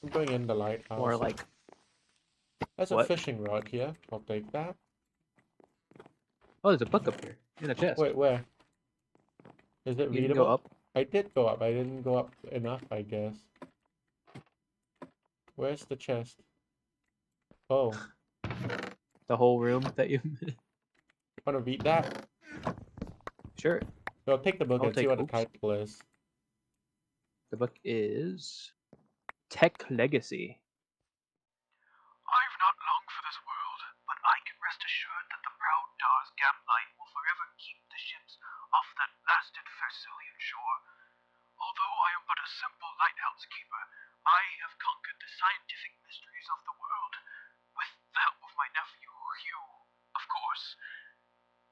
I'm going in the More lighthouse. like There's a what? fishing rod here. I'll take that. Oh, there's a book up here in a chest. Wait, where? Is it You didn't go readable? up I did go up. I didn't go up enough, I guess. Where's the chest? Oh, the whole room that you. wanna read that? Sure. So I'll take the book I'll and see take. what the Oops. title is. The book is Tech Legacy. I've not long for this world, but I can rest assured that the proud Dar's Gamline will forever keep the ships off that blasted Farsilian shore. Although I am but a simple lighthouse keeper, I have conquered the scientific mysteries of the world, with the help of my nephew, Hugh, of course.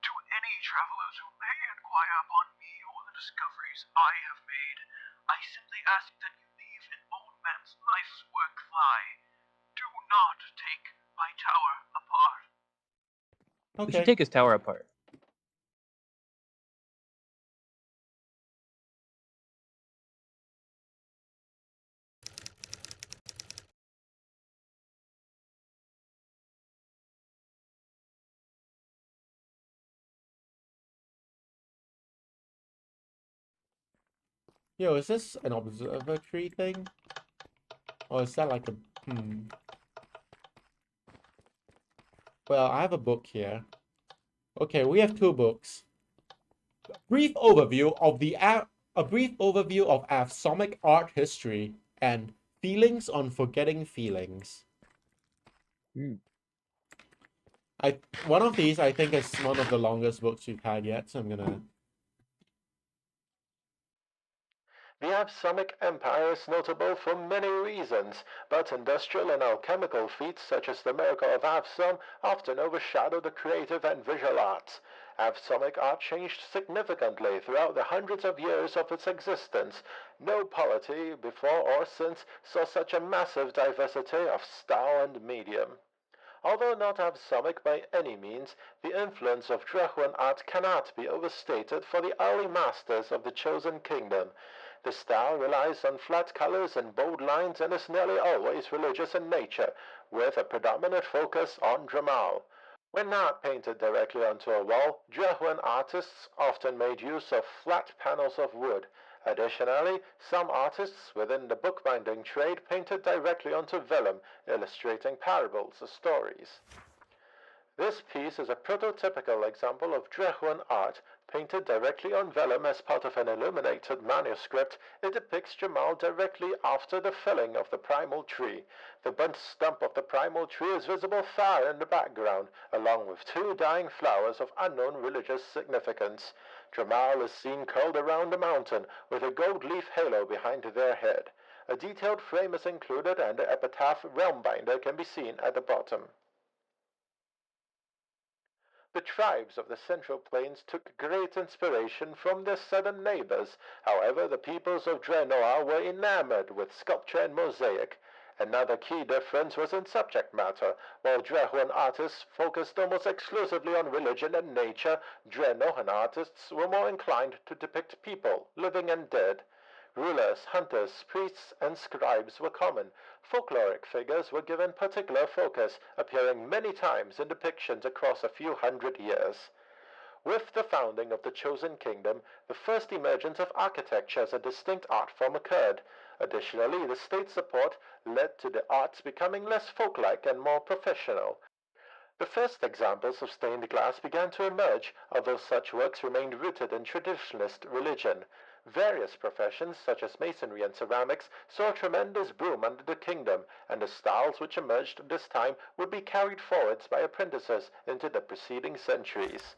To any travelers who may inquire upon me or the discoveries I have made, I simply ask that you leave an old man's life's work lie. Do not take my tower apart. We should Okay. take his tower apart. Yo, is this an observatory thing? Or is that like a... Well, I have a book here. Okay, we have two books. Brief overview of a brief overview of avsomic art history and feelings on forgetting feelings. Hmm. One of these I think is one of the longest books we've had yet, so I'm gonna... The avsomic empire is notable for many reasons, but industrial and alchemical feats such as the miracle of avsohm often overshadow the creative and visual arts. Avsomic art changed significantly throughout the hundreds of years of its existence. No polity before or since saw such a massive diversity of style and medium. Although not avsomic by any means, the influence of Drehwan art cannot be overstated for the early masters of the Chosen Kingdom. The style relies on flat colors and bold lines and is nearly always religious in nature, with a predominant focus on Drehmal. When not painted directly onto a wall, Drehwan artists often made use of flat panels of wood. Additionally, some artists within the bookbinding trade painted directly onto vellum, illustrating parables or stories. This piece is a prototypical example of Drehwan art, painted directly on vellum as part of an illuminated manuscript. It depicts Jamal directly after the felling of the primal tree. The burnt stump of the primal tree is visible far in the background, along with two dying flowers of unknown religious significance. Jamal is seen curled around a mountain, with a gold leaf halo behind their head. A detailed frame is included, and the epitaph realm binder can be seen at the bottom. The tribes of the Central Plains took great inspiration from their southern neighbors. However, the peoples of Drehmal were enamored with sculpture and mosaic. Another key difference was in subject matter. While Drehwan artists focused almost exclusively on religion and nature, Drehnohan artists were more inclined to depict people, living and dead. Rulers, hunters, priests, and scribes were common. Folkloric figures were given particular focus, appearing many times in depictions across a few hundred years. With the founding of the Chosen Kingdom, the first emergence of architecture as a distinct art form occurred. Additionally, the state's support led to the arts becoming less folk-like and more professional. The first examples of stained glass began to emerge, although such works remained rooted in traditionalist religion. Various professions, such as masonry and ceramics, saw a tremendous boom under the kingdom, and the styles which emerged this time would be carried forwards by apprentices into the preceding centuries.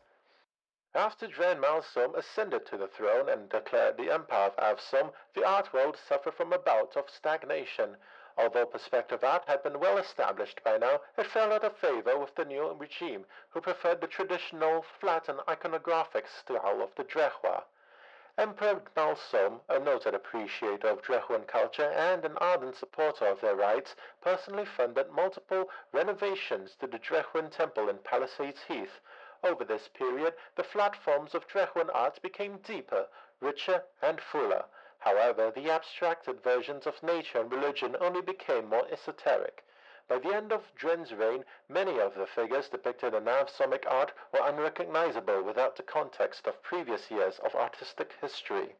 After Drehmal ascended to the throne and declared the empire of av'sal, the art world suffered from a bout of stagnation. Although perspective art had been well established by now, it fell out of favor with the new regime, who preferred the traditional, flat and iconographic style of the Drehwa. Emperor Malsom, a noted appreciator of Drehwan culture and an ardent supporter of their rights, personally funded multiple renovations to the Drehwan temple in Palisades Heath. Over this period, the flat forms of Drehwan art became deeper, richer, and fuller. However, the abstracted versions of nature and religion only became more esoteric. By the end of Dren's reign, many of the figures depicted in av'somic art were unrecognizable without the context of previous years of artistic history.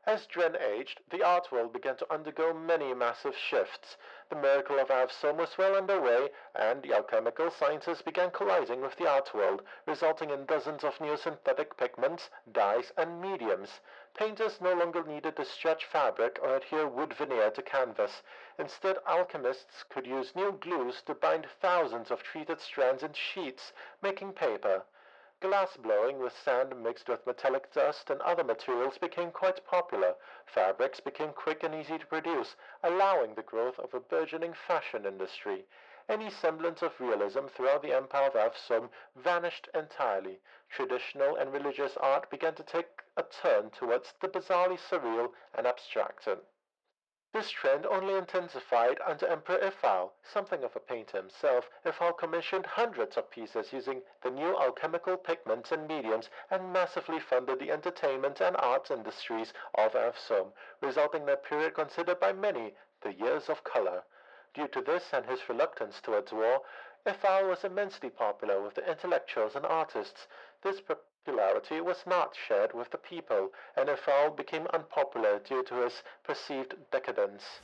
As Dren aged, the art world began to undergo many massive shifts. The miracle of av'sal was well underway, and the alchemical sciences began colliding with the art world, resulting in dozens of new synthetic pigments, dyes, and mediums. Painters no longer needed to stretch fabric or adhere wood veneer to canvas. Instead, alchemists could use new glues to bind thousands of treated strands in sheets, making paper. Glass blowing with sand mixed with metallic dust and other materials became quite popular. Fabrics became quick and easy to produce, allowing the growth of a burgeoning fashion industry. Any semblance of realism throughout the empire of av'sal vanished entirely. Traditional and religious art began to take a turn towards the bizarrely surreal and abstracted. This trend only intensified under Emperor av'sal. Something of a painter himself, av'sal commissioned hundreds of pieces using the new alchemical pigments and mediums and massively funded the entertainment and arts industries of av'sal, resulting in a period considered by many the Years of Color. Due to this and his reluctance towards war, av'sal was immensely popular with the intellectuals and artists. This popularity was not shared with the people, and av'sal became unpopular due to his perceived decadence.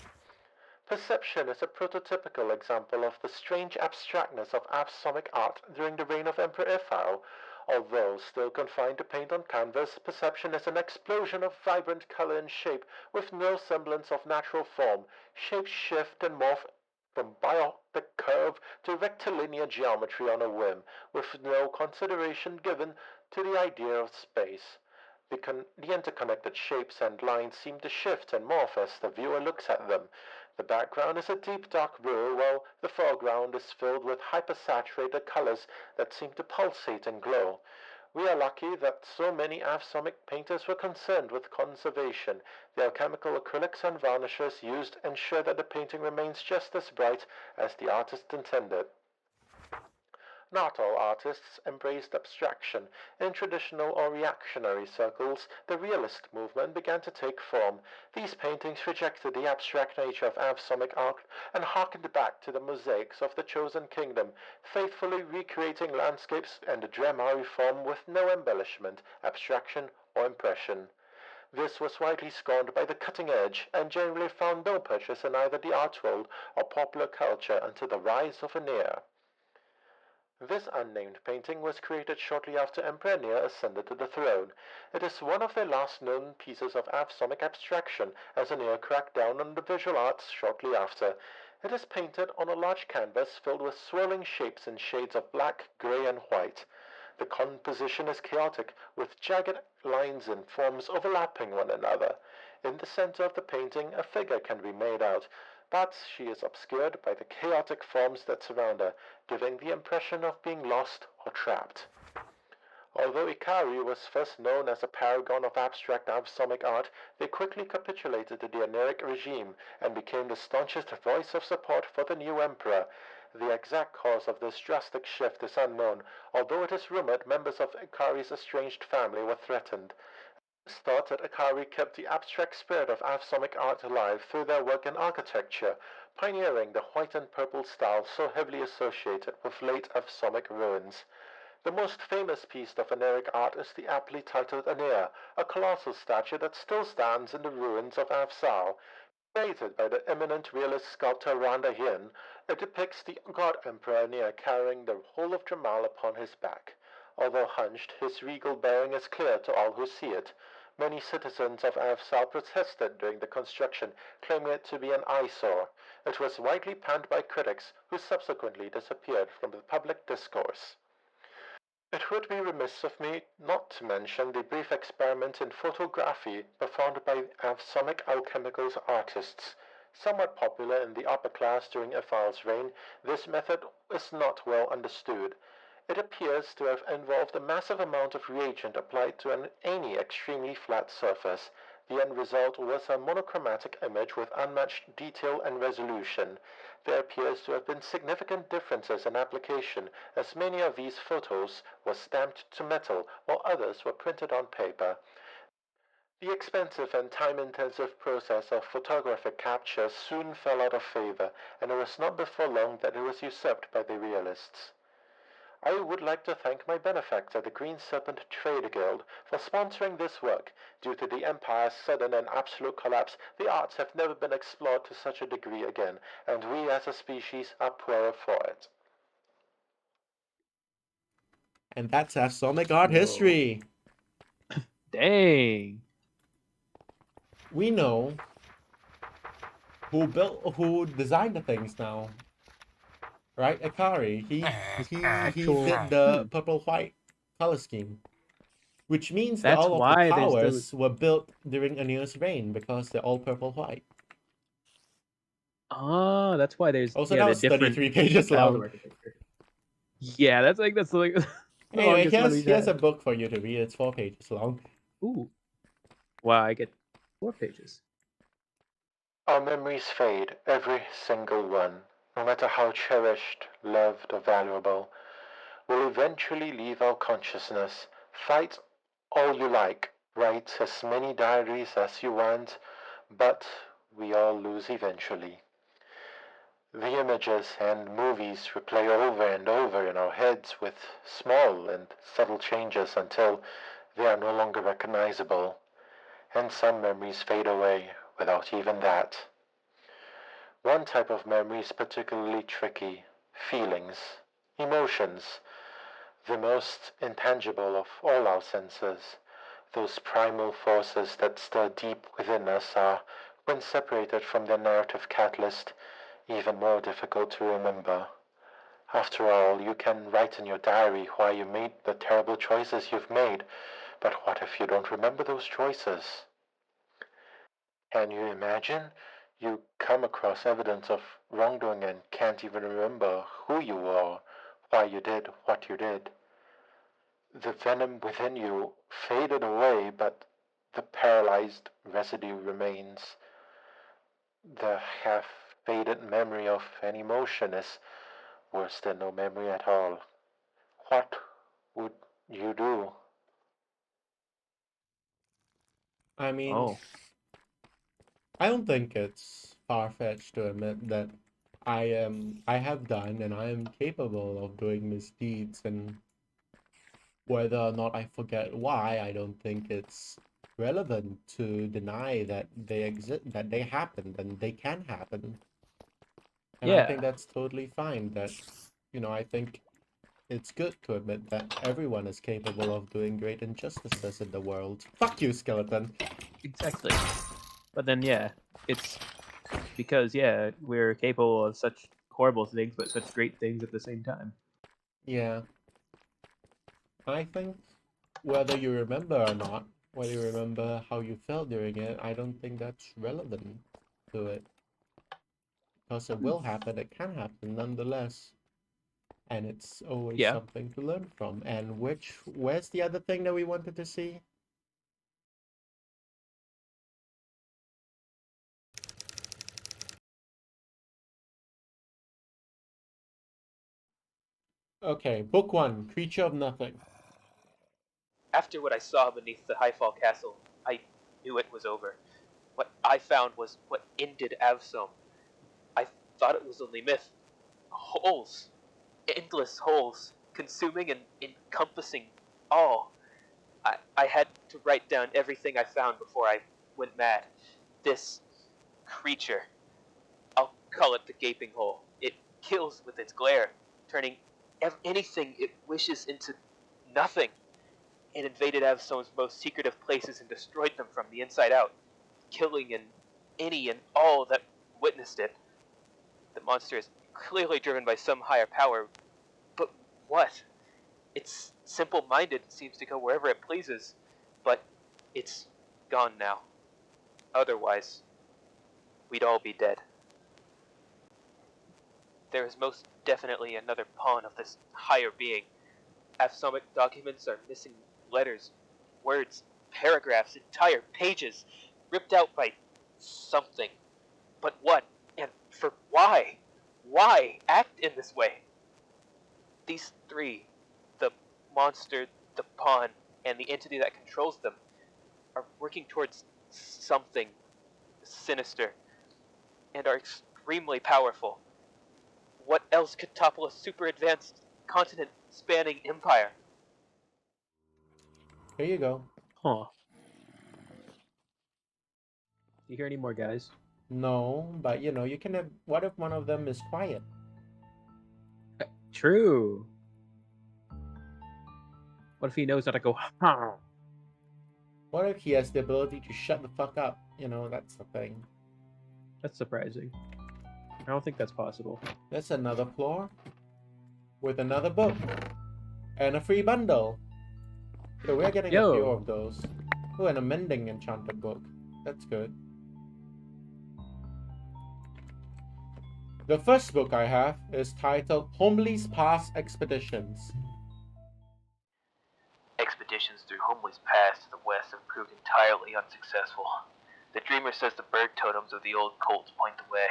Perception is a prototypical example of the strange abstractness of av'somic art during the reign of Emperor av'sal. Although still confined to paint on canvas, perception is an explosion of vibrant color and shape with no semblance of natural form. Shapes shift and morph from biotic curve to rectilinear geometry on a whim, with no consideration given to the idea of space. The interconnected shapes and lines seem to shift and morph as the viewer looks at them. The background is a deep dark blue, while the foreground is filled with hypersaturated colors that seem to pulsate and glow. We are lucky that so many av'somic painters were concerned with conservation. The alchemical acrylics and varnishes used ensure that the painting remains just as bright as the artist intended. Not all artists embraced abstraction. In traditional or reactionary circles, the realist movement began to take form. These paintings rejected the abstract nature of av'somic art and harkened back to the mosaics of the chosen kingdom, faithfully recreating landscapes and the Drehmal form with no embellishment, abstraction, or impression. This was widely scorned by the cutting edge and generally found no purchase in either the art world or popular culture until the rise of Veneer. This unnamed painting was created shortly after Emperor Near ascended to the throne. It is one of the last known pieces of av'somic abstraction, as Near cracked down on the visual arts shortly after. It is painted on a large canvas filled with swirling shapes in shades of black, grey, and white. The composition is chaotic, with jagged lines and forms overlapping one another. In the center of the painting, a figure can be made out, but she is obscured by the chaotic forms that surround her, giving the impression of being lost or trapped. Although Ikari was first known as a paragon of abstract av'somic art, they quickly capitulated to the Aneric regime and became the staunchest voice of support for the new emperor. The exact cause of this drastic shift is unknown, although it is rumored members of Ikari's estranged family were threatened. It is thought that Ikari kept the abstract spirit of av'somic art alive through their work in architecture, pioneering the white and purple style so heavily associated with late av'somic ruins. The most famous piece of Aneric art is the aptly titled Aner, a colossal statue that still stands in the ruins of av'sal. Created by the eminent realist sculptor Randa Hien, it depicts the god emperor Aner carrying the whole of Drehmal upon his back. Although hunched, his regal bearing is clear to all who see it. Many citizens of av'sal protested during the construction, claiming it to be an eyesore. It was widely panned by critics, who subsequently disappeared from the public discourse. It would be remiss of me not to mention the brief experiment in photography performed by av'somic alchemical artists. Somewhat popular in the upper class during av'sal's reign, this method is not well understood. It appears to have involved a massive amount of reagent applied to any extremely flat surface. The end result was a monochromatic image with unmatched detail and resolution. There appears to have been significant differences in application, as many of these photos were stamped to metal while others were printed on paper. The expensive and time-intensive process of photographic capture soon fell out of favor, and it was not before long that it was usurped by the realists. I would like to thank my benefactor, the Green Serpent Trade Guild, for sponsoring this work. Due to the Empire's sudden and absolute collapse, the arts have never been explored to such a degree again, and we as a species are poorer for it. And that's avsomic art Whoa. history. Dang. We know who designed the things now, right? Akari. He did the purple white color scheme, which means that That's all of the why there's towers those. were built during Aeneas' reign because they're all purple white. Oh, that's why there's Also, yeah that the was different 33 pages styles of long. architecture. Yeah, that's like the Anyway, longest one we've here's a had. book for you to read. It's 4 pages long. Ooh. Wow, I get 4 pages. Our memories fade, every single one, no matter how cherished, loved, or valuable, will eventually leave our consciousness. Fight all you like, write as many diaries as you want, but we all lose eventually. The images and movies replay over and over in our heads with small and subtle changes until they are no longer recognizable, and some memories fade away without even that. One type of memory is particularly tricky: feelings, emotions, the most intangible of all our senses. Those primal forces that stir deep within us are, when separated from their narrative catalyst, even more difficult to remember. After all, you can write in your diary why you made the terrible choices you've made, but what if you don't remember those choices? Can you imagine? You come across evidence of wrongdoing and can't even remember who you were, why you did what you did. The venom within you faded away, but the paralyzed residue remains. The half-faded memory of an emotion is worse than no memory at all. What would you do? I mean, Oh. I don't think it's far-fetched to admit that I have done and I am capable of doing misdeeds, and whether or not I forget why, I don't think it's relevant to deny that they exist, that they happened, and they can happen. And I think Yeah. that's totally fine. That, I think it's good to admit that everyone is capable of doing great injustices in the world. Fuck you, skeleton. Exactly. But then yeah, it's because yeah, we're capable of such horrible things but such great things at the same time. Yeah. I think whether you remember or not, whether you remember how you felt during it, I don't think that's relevant to it. Because it will happen, it can happen nonetheless. And it's always Yeah. something to learn from. And where's the other thing that we wanted to see? Okay, book 1, Creature of Nothing. After what I saw beneath the Highfall Castle, I knew it was over. What I found was what ended av'sal. I thought it was only myth. Holes. Endless holes. Consuming and encompassing all. I had to write down everything I found before I went mad. This creature. I'll call it the gaping hole. It kills with its glare, turning anything it wishes into nothing. It invaded av'sal's most secretive places and destroyed them from the inside out, killing any and all that witnessed it. The monster is clearly driven by some higher power, but what? It's simple-minded and seems to go wherever it pleases, but it's gone now. Otherwise, we'd all be dead. There is most definitely another pawn of this higher being. Avsomic documents are missing letters, words, paragraphs, entire pages, ripped out by something. But what? And for why? Why act in this way? These three, the monster, the pawn, and the entity that controls them, are working towards something sinister and are extremely powerful. What else could topple a super advanced continent spanning empire? Here you go. Huh. Do you hear any more guys? No, but you know, you can have. What if one of them is quiet? True. What if he knows how to go? Huh? What if he has the ability to shut the fuck up? You know, that's the thing. That's surprising. I don't think that's possible. That's another floor with another book and a free bundle. So we're getting a few Yo. of those. Oh, and a mending enchanted book. That's good. The first book I have is titled Homely's Past Expeditions. Expeditions through Homely's Pass to the west have proved entirely unsuccessful. The dreamer says the bird totems of the old cults point the way,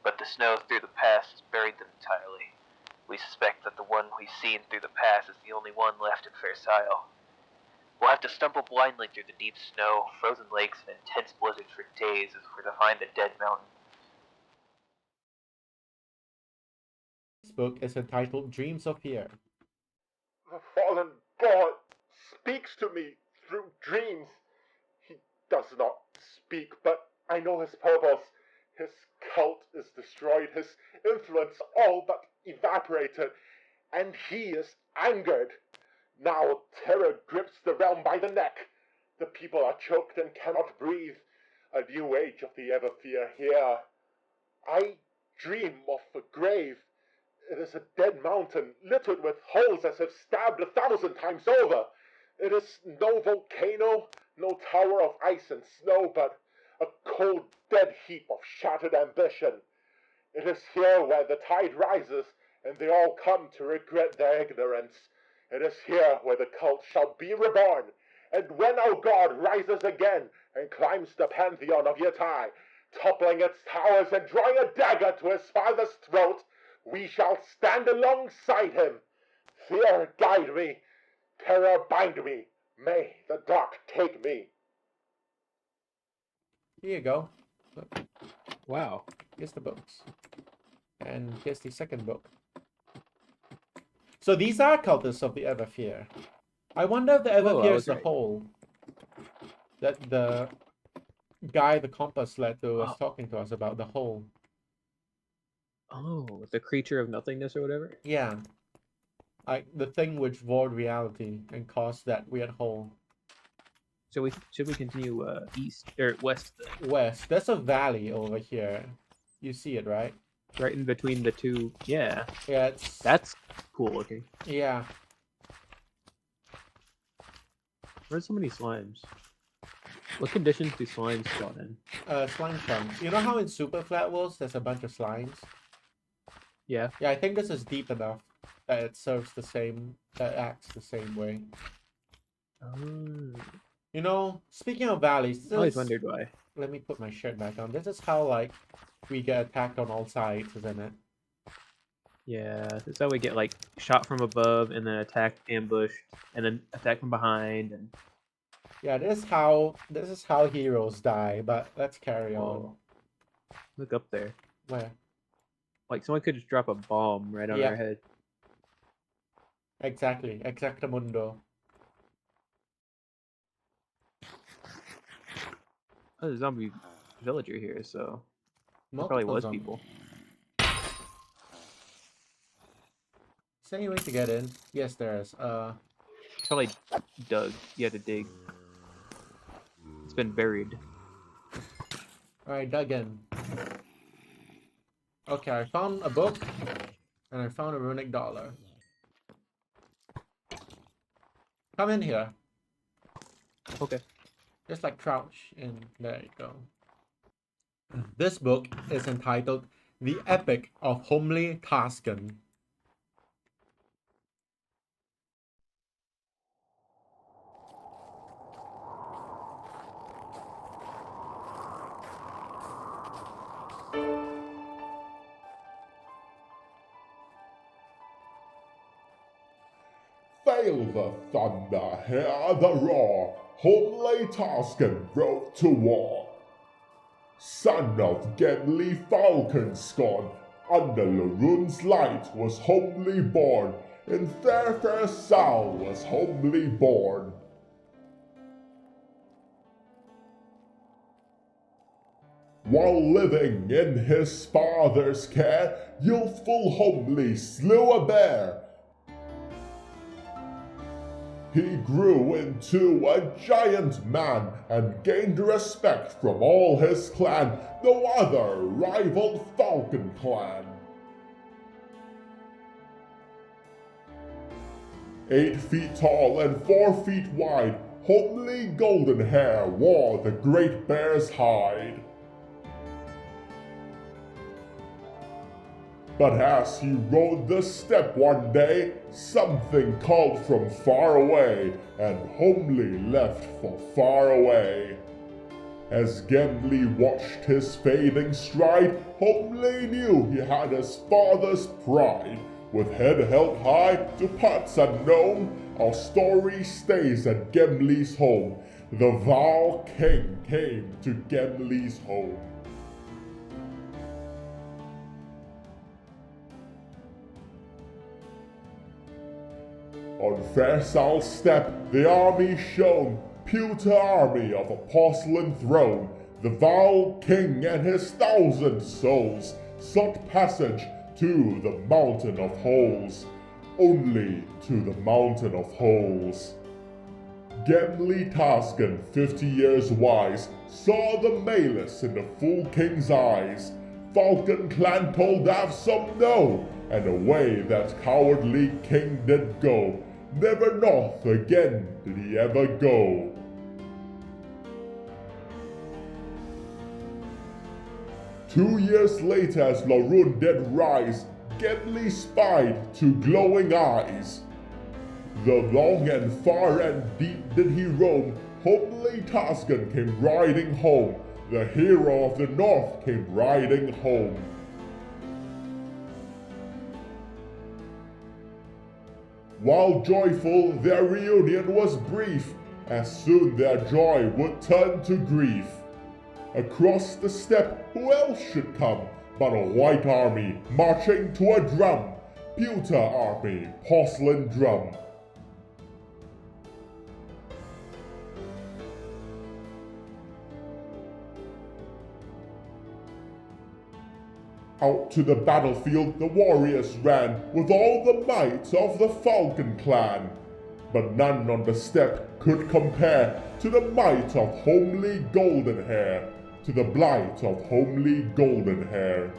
but the snow through the pass has buried them entirely. We suspect that the one we've seen through the pass is the only one left at Versailles. We'll have to stumble blindly through the deep snow, frozen lakes, and intense blizzards for days if we're to find the dead mountain. This book is entitled Dreams of Fear. The fallen god speaks to me through dreams. He does not speak, but I know his purpose. His cult is destroyed, his influence all but evaporated, and he is angered. Now terror grips the realm by the neck. The people are choked and cannot breathe. A new age of the Everfear here. I dream of a grave. It is a dead mountain, littered with holes as if stabbed 1,000 times over. It is no volcano, no tower of ice and snow, but a cold, dead heap of shattered ambition. It is here where the tide rises, and they all come to regret their ignorance. It is here where the cult shall be reborn, and when our God rises again and climbs the pantheon of Yatai, toppling its towers and drawing a dagger to his father's throat, we shall stand alongside him. Fear guide me, terror bind me, may the dark take me. Here you go. Look, Wow. here's the books. And here's the second book. So these are cultists of the Everfear. I wonder if the Whoa, I Everfear was is the right. hole that the guy the compass led to was Oh. talking to us about, the hole. Oh, the creature of nothingness or whatever? Yeah. Like the thing which void reality and caused that weird hole. So should we continue east or west then? West. There's a valley over here. You see it, right? Right in between the two. Yeah. Yeah, it's... That's cool looking. Yeah. Where's so many slimes? What conditions do slimes spawn in? Slime chunks. You know how in Super Flat Worlds there's a bunch of slimes? Yeah. Yeah, I think this is deep enough that it serves the same, that acts the same way. Oh. You know, speaking of valleys, I always this- wondered why. let me put my shirt back on. This is how, like, we get attacked on all sides, isn't it? Yeah, that's how we get like shot from above and then attacked, ambushed, and then attacked from behind. And Yeah, this is how heroes die, but let's carry on. whoa, look up there. Where? Like someone could just drop a bomb right on Yeah. our head. Exactly. Exactamundo. Oh, there's a zombie villager here, so there Multiple probably was zombies. people. Is there any way to get in? Yes, there is. Probably dug. You had to dig. It's been buried. Alright, dug in. Okay, I found a book, and I found a runic dollar. Come in here. Okay. Just like crouch in. There you go. This book is entitled The Epic of Homely Tasken. Feel the thunder, hear the roar. homely Toscan rode to war. Son of Gimli falcon scorn, under Larune's light was homely born, in fair av'sal was homely born. While living in his father's care, youthful homely slew a bear. He grew into a giant man and gained respect from all his clan, no other rivaled falcon clan. 8 feet tall and 4 feet wide, homely golden hair wore the great bear's hide. But as he rode the steppe one day, something called from far away, and homely left for far away. As Gimli watched his fading stride, homely knew he had his father's pride. With head held high to parts unknown, our story stays at Gimli's home. The Val King came to Gimli's home. On av'sal's step, the army shone, pewter army of a porcelain throne. The Val King and his 1,000 souls sought passage to the Mountain of Holes, only to the Mountain of Holes. Gimli Toscan, 50 years wise, saw the malice in the fool king's eyes. Falcon clan told av'sal no, and away that cowardly king did go. Never north again did he ever go. Two years later, as Larune did rise, Gimli spied 2 glowing eyes. The long and far and deep did he roam. Homely Toscan came riding home. The hero of the north came riding home. While joyful, their reunion was brief, as soon their joy would turn to grief. Across the steppe, who else should come but a white army marching to a drum? Pewter army, porcelain drum. Out to the battlefield the warriors ran, with all the might of the Falcon clan. But none on the steppe could compare to the might of homely golden hair, to the blight of homely golden hair.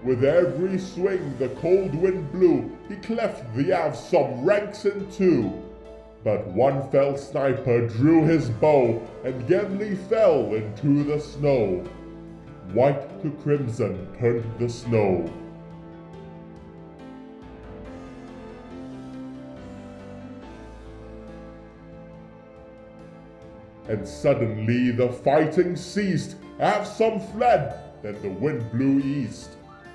With every swing the cold wind blew, he cleft the av'sal ranks in 2. But one fell sniper drew his bow, and Gimli fell into the snow. White to crimson turned the snow. And suddenly the fighting ceased. av'sal fled, then the wind blew east.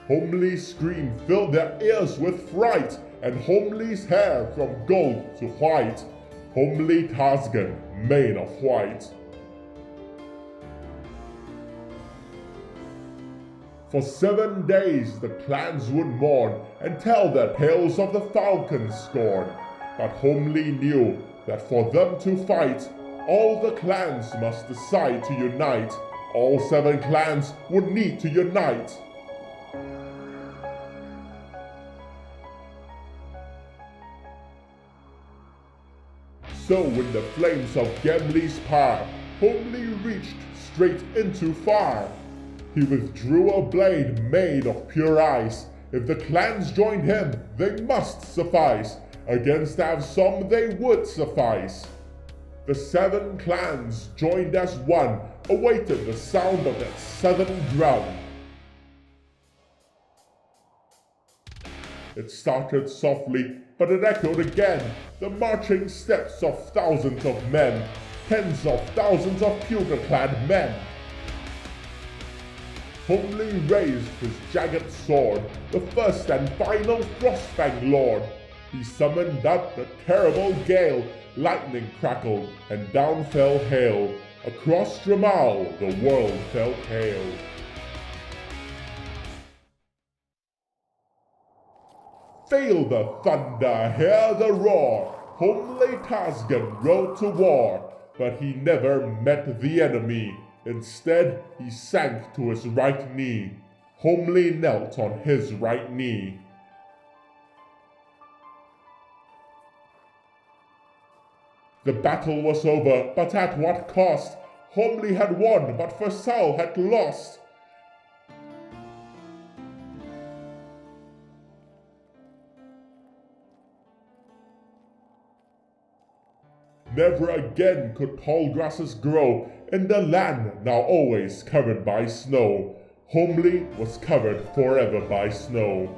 Homely's scream filled their ears with fright, and homely's hair from gold to white. Homely Toscan, mane of white. For 7 days the clans would mourn, and tell their tales of the falcon's scorn. But homely knew that for them to fight, all the clans must decide to unite. All 7 clans would need to unite. So in the flames of Gimli's power, homely reached straight into fire. He withdrew a blade made of pure ice. If the clans joined him, they must suffice. Against av'sal they would suffice. The 7 clans joined as one, awaited the sound of that southern drum. It started softly, but it echoed again, the marching steps of thousands of men, tens of thousands of pewter-clad men. Homely raised his jagged sword, the first and final Frostfang Lord. He summoned up the terrible gale, lightning crackled, and down fell hail. Across Drehmal, the world felt hail. Feel the thunder, hear the roar. Homely Tasgan rode to war, but he never met the enemy. Instead, he sank to his right knee. Homely knelt on his right knee. The battle was over, but at what cost? Homely had won, but av'sal had lost. Never again could tall grasses grow in the land now always covered by snow. Homely was covered forever by snow.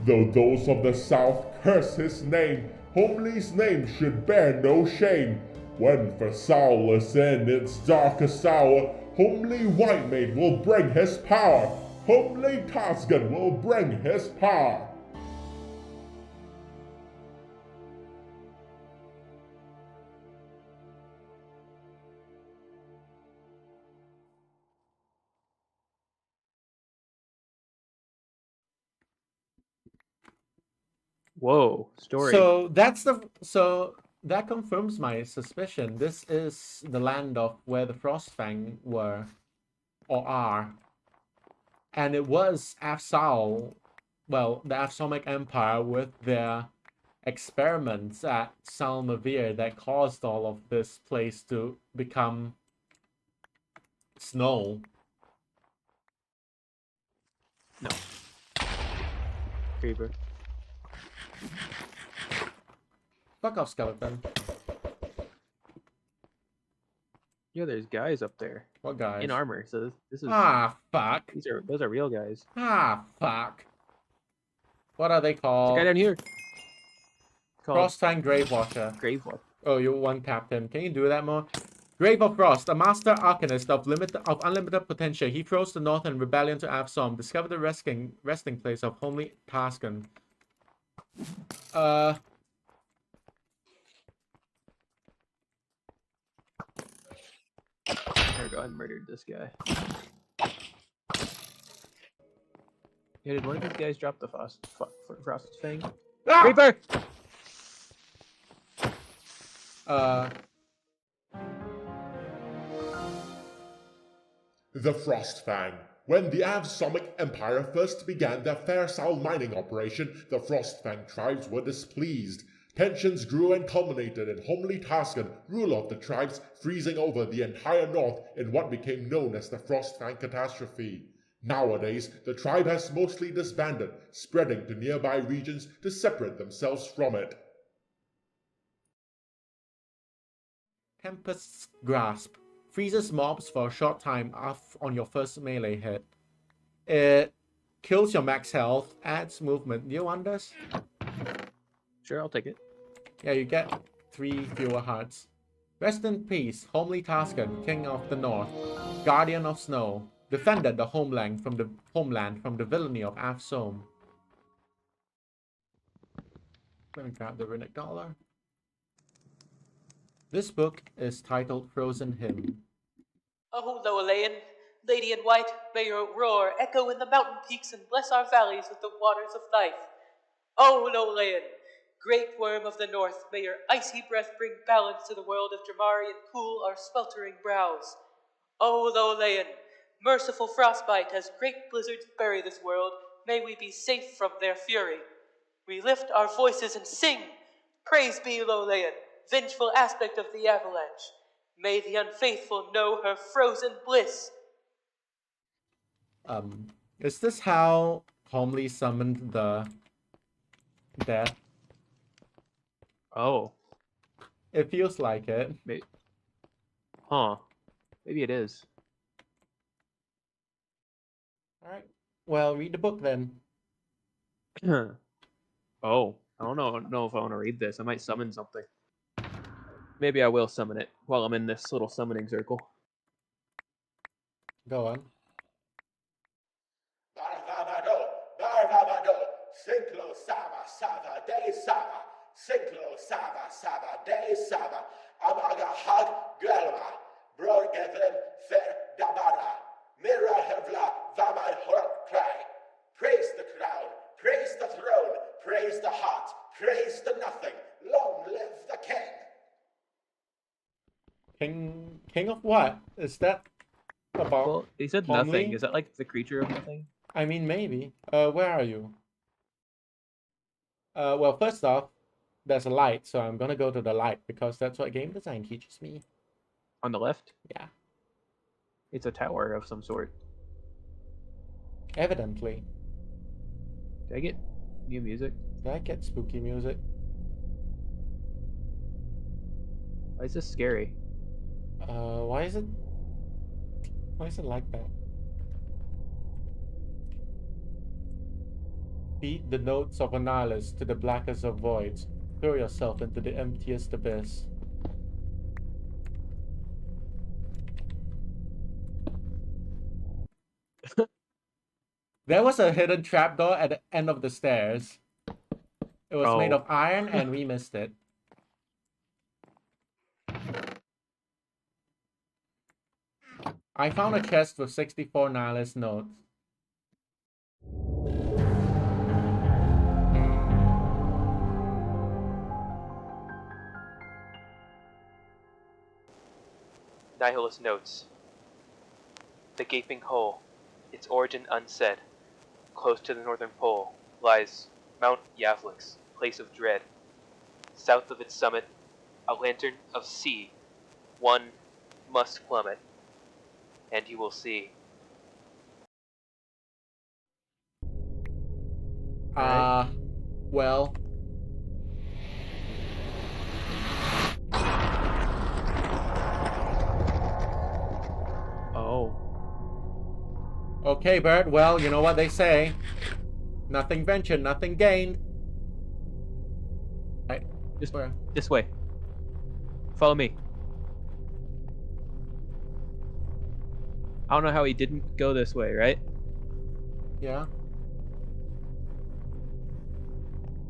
Though those of the south curse his name, Homely's name should bear no shame. When av'sal is in its darkest hour, Homely Whitemane will bring his power. Homely Tasgan will bring his power. Whoa, story. So that confirms my suspicion. This is the land of where the Frostfang were or are. And it was av'sal, well, the Avsomic Empire with their experiments at Salmavir that caused all of this place to become snow. No. Creeper. Fuck off, skeleton. Yeah, there's guys up there What guys? in armor. So this is Ah, fuck. those are real guys. Ah, fuck. What are they The called? guy down here. Called Frostfang Gravewatcher. Grave Watch. Oh, you're one captain. Can you do that more? Grave of Frost, a master arcanist of unlimited potential. He froze the north in rebellion to av'sal, discovered the resting place of Homely Tasgan. There we go. I murdered this guy. Yeah, did one of these guys drop the frost fang? Ah! Creeper! The Frostfang. When the av'somic Empire first began their av'sal mining operation, the Frostfang tribes were displeased. Tensions grew and culminated in Homely Tasgan, ruler of the tribes, freezing over the entire north in what became known as the Frostfang Catastrophe. Nowadays, the tribe has mostly disbanded, spreading to nearby regions to separate themselves from it. Tempest's Grasp. Freezes mobs for a short time on your first melee hit. It kills your max health, adds movement. Do you want this? Sure, I'll take it. Yeah, you get 3 fewer hearts. Rest in peace, Homely Tasgan, King of the North, Guardian of Snow, defended the homeland from the villainy of av'sal. Let me grab the runic dollar. This book is titled Frozen Hymn. Oh, Lowelayan, Lady in White, may your roar echo in the mountain peaks and bless our valleys with the waters of life. Oh, Lowelayan, great worm of the north, may your icy breath bring balance to the world of Dramari and cool our sweltering brows. Oh, Lowelayan, merciful frostbite, as great blizzards bury this world, may we be safe from their fury. We lift our voices and sing, praise be Lowelayan, vengeful aspect of the avalanche. May the unfaithful know her frozen bliss. Is this how Homely summoned the death? Oh. It feels like it. Maybe. Huh. Maybe it is. Alright. Well, read the book then. Oh. I don't know if I want to read this. I might summon something. Maybe I will summon it while I'm in this little summoning circle. Go on. Barvamado, Barvamado, Sinklo Saba Saba De Saba, Sinklo Saba Saba De Saba, Amaga Hag Gelma, Brorgevin Fer Dabara, Mira Hevla Vama Hork Cry. Praise the crown, praise the throne, praise the heart, praise the nothing, long live the king. King of what? Is that about Well, he said Homely? nothing. Is that like the creature of nothing? I mean, maybe. Where are you? Well, first off, there's a light, so I'm gonna go to the light because that's what game design teaches me. On the left? Yeah, It's a tower of some sort. evidently. Did I get new music? Did I get spooky music? Why is this scary? Why is it like that? Beat the notes of Annihilus to the blackest of voids. Throw yourself into the emptiest abyss. There was a hidden trapdoor at the end of the stairs. It was made Oh. of iron and we missed it. I found a chest with 64 Nihilus notes. Nihilus notes. The gaping hole, its origin unsaid, close to the northern pole, lies Mount Yavlix, place of dread. South of its summit, a lantern of sea, one must plummet, and you will see. Well. Oh. Okay, Bird. Well, you know what they say. Nothing ventured, nothing gained. Right. Just Where? this way. Follow me. I don't know how he didn't go this way, right? Yeah.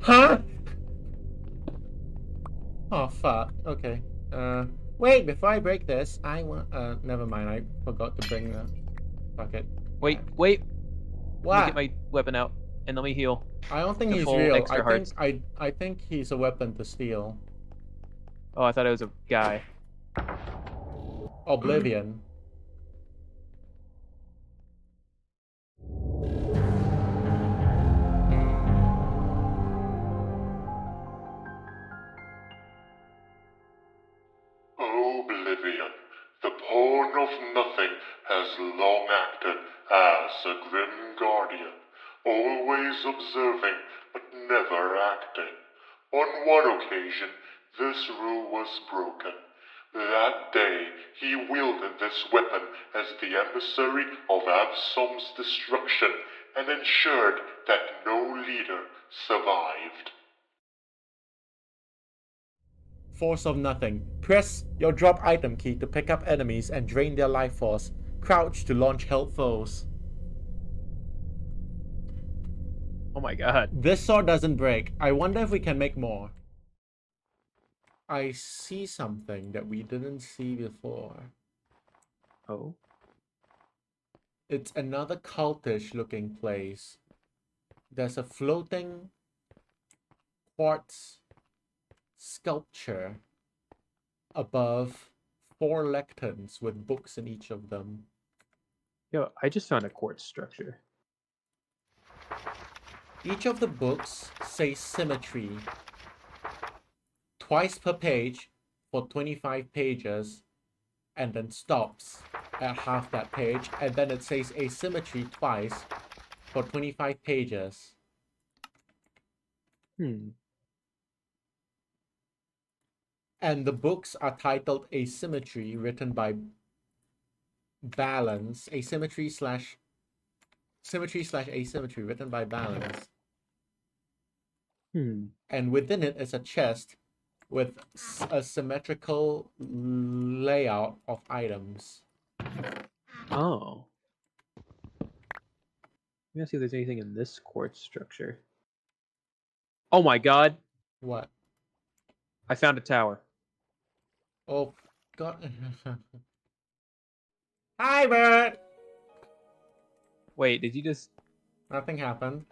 Huh? Oh, fuck. Okay. Wait, before I break this, I want, never mind. I forgot to bring the... Fuck it. Wait, wait. Let me What? get my weapon out and let me heal. I don't think the he's full real. extra hearts. I think he's a weapon to steal. Oh, I thought it was a guy. Oblivion. Oblivion, the pawn of nothing, has long acted as a grim guardian, always observing but never acting. On one occasion, this rule was broken. That day, he wielded this weapon as the emissary of Avsohm's destruction and ensured that no leader survived. Force of nothing. Press your drop item key to pick up enemies and drain their life force. Crouch to launch held foes. Oh my god. This sword doesn't break. I wonder if we can make more. I see something that we didn't see before. Oh. It's another cultish looking place. There's a floating quartz sculpture above 4 lecterns with books in each of them. Yo, I just found a quartz structure. Each of the books say symmetry twice per page for 25 pages and then stops at half that page, and then it says asymmetry twice for 25 pages. And the books are titled Asymmetry, written by Balance. Asymmetry slash asymmetry, written by Balance. And within it is a chest with a symmetrical layout of items. Oh. Let me see if there's anything in this quartz structure. Oh my god! What? I found a tower. Oh, God. Hi, Bird! Wait, did you just... Nothing happened.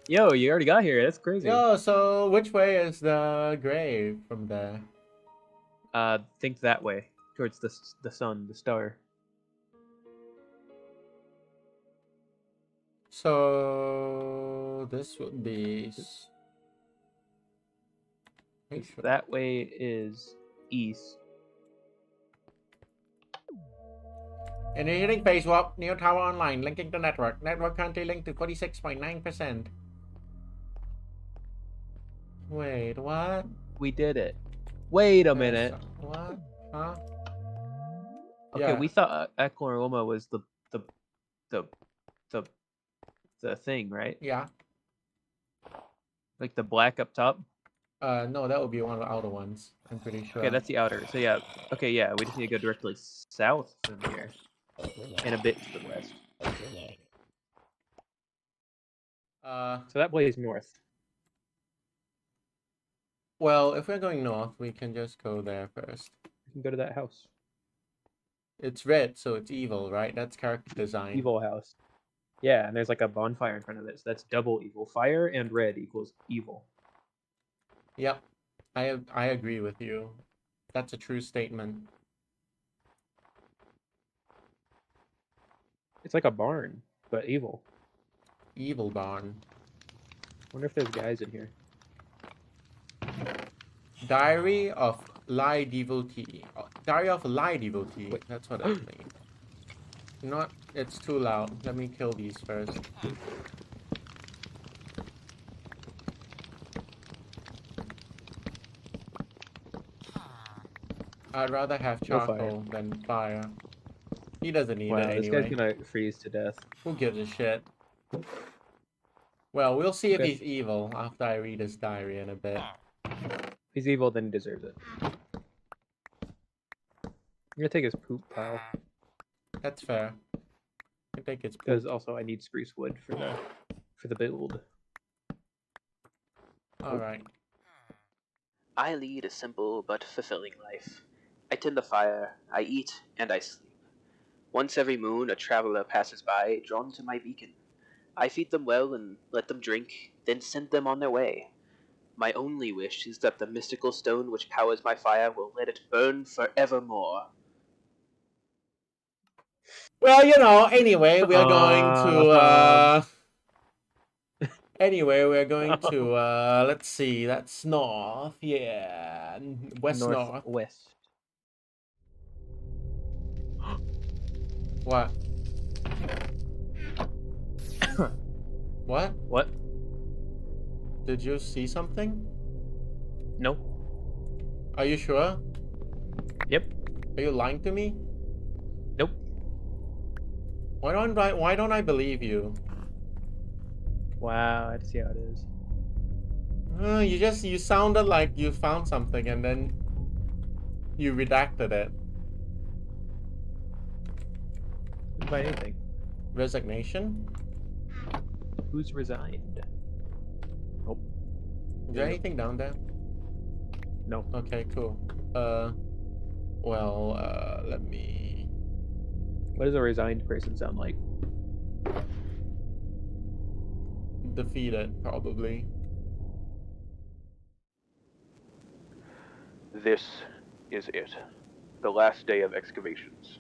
Yo, you already got here. That's crazy. Yo, so which way is the grave from there? Think that way. Towards the sun, the star. So this would be. That way is east. Initiating phase swap, new tower online, linking to network. Network currently linked to 46.9%. Wait, what? We did it. Wait a minute. What? Huh? Okay, Yeah. we thought Ekloroma was the thing, right? Yeah. Like the black up top. No, that would be one of the outer ones. I'm pretty sure. Okay, that's the outer. So yeah. Okay, yeah. We just need to go directly south from here, and a bit to the west. So that way is north. Well, if we're going north, we can just go there first. We can go to that house. It's red, so it's evil, right? That's character design. Evil house. Yeah, and there's like a bonfire in front of it, so that's double evil. Fire and red equals evil. Yep. I agree with you. That's a true statement. It's like a barn, but evil. Evil barn. Wonder if there's guys in here. Diary of Lie Devotee. Diary of a Lie Devotee. Wait. That's what it means. You know what? It's too loud. Let me kill these first. I'd rather have No fire. charcoal than fire. He doesn't need it Wow, this anyway. guy's gonna freeze to death. Who gives a shit? Well, we'll see if Okay. he's evil after I read his diary in a bit. If he's evil, then he deserves it. I'm gonna take his poop pile. That's fair. I think it's poop. Because also I need spruce wood for the build. Alright. I lead a simple but fulfilling life. I tend the fire, I eat, and I sleep. Once every moon, a traveler passes by, drawn to my beacon. I feed them well and let them drink, then send them on their way. My only wish is that the mystical stone which powers my fire will let it burn forevermore. Well, you know, anyway, we are going to, Anyway, we're going to, let's see, that's north, yeah, north. Northwest. What? What? What? Did you see something? No. Are you sure? Yep. Are you lying to me? Nope. Why don't I believe you? Wow, I see how it is. You sounded like you found something and then you redacted it. Didn't find anything. Resignation? Who's resigned? Nope. Is there anything down there? No. Okay, cool. Let me... What does a resigned person sound like? Defeated, probably. This is it. The last day of excavations.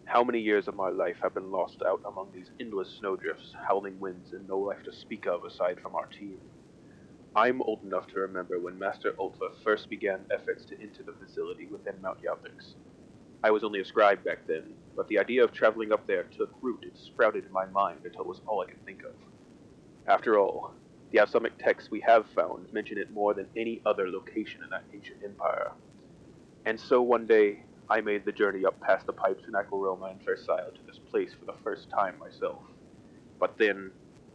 How many years of my life have been lost out among these endless snowdrifts, howling winds, and no life to speak of aside from our team? I'm old enough to remember when Master Ultva first began efforts to enter the facility within Mount Yaltix. I was only a scribe back then, but the idea of traveling up there took root and sprouted in my mind until it was all I could think of. After all, the avsomic texts we have found mention it more than any other location in that ancient empire. And so one day, I made the journey up past the pipes in Aquaroma and Versailles to this place for the first time myself. But then,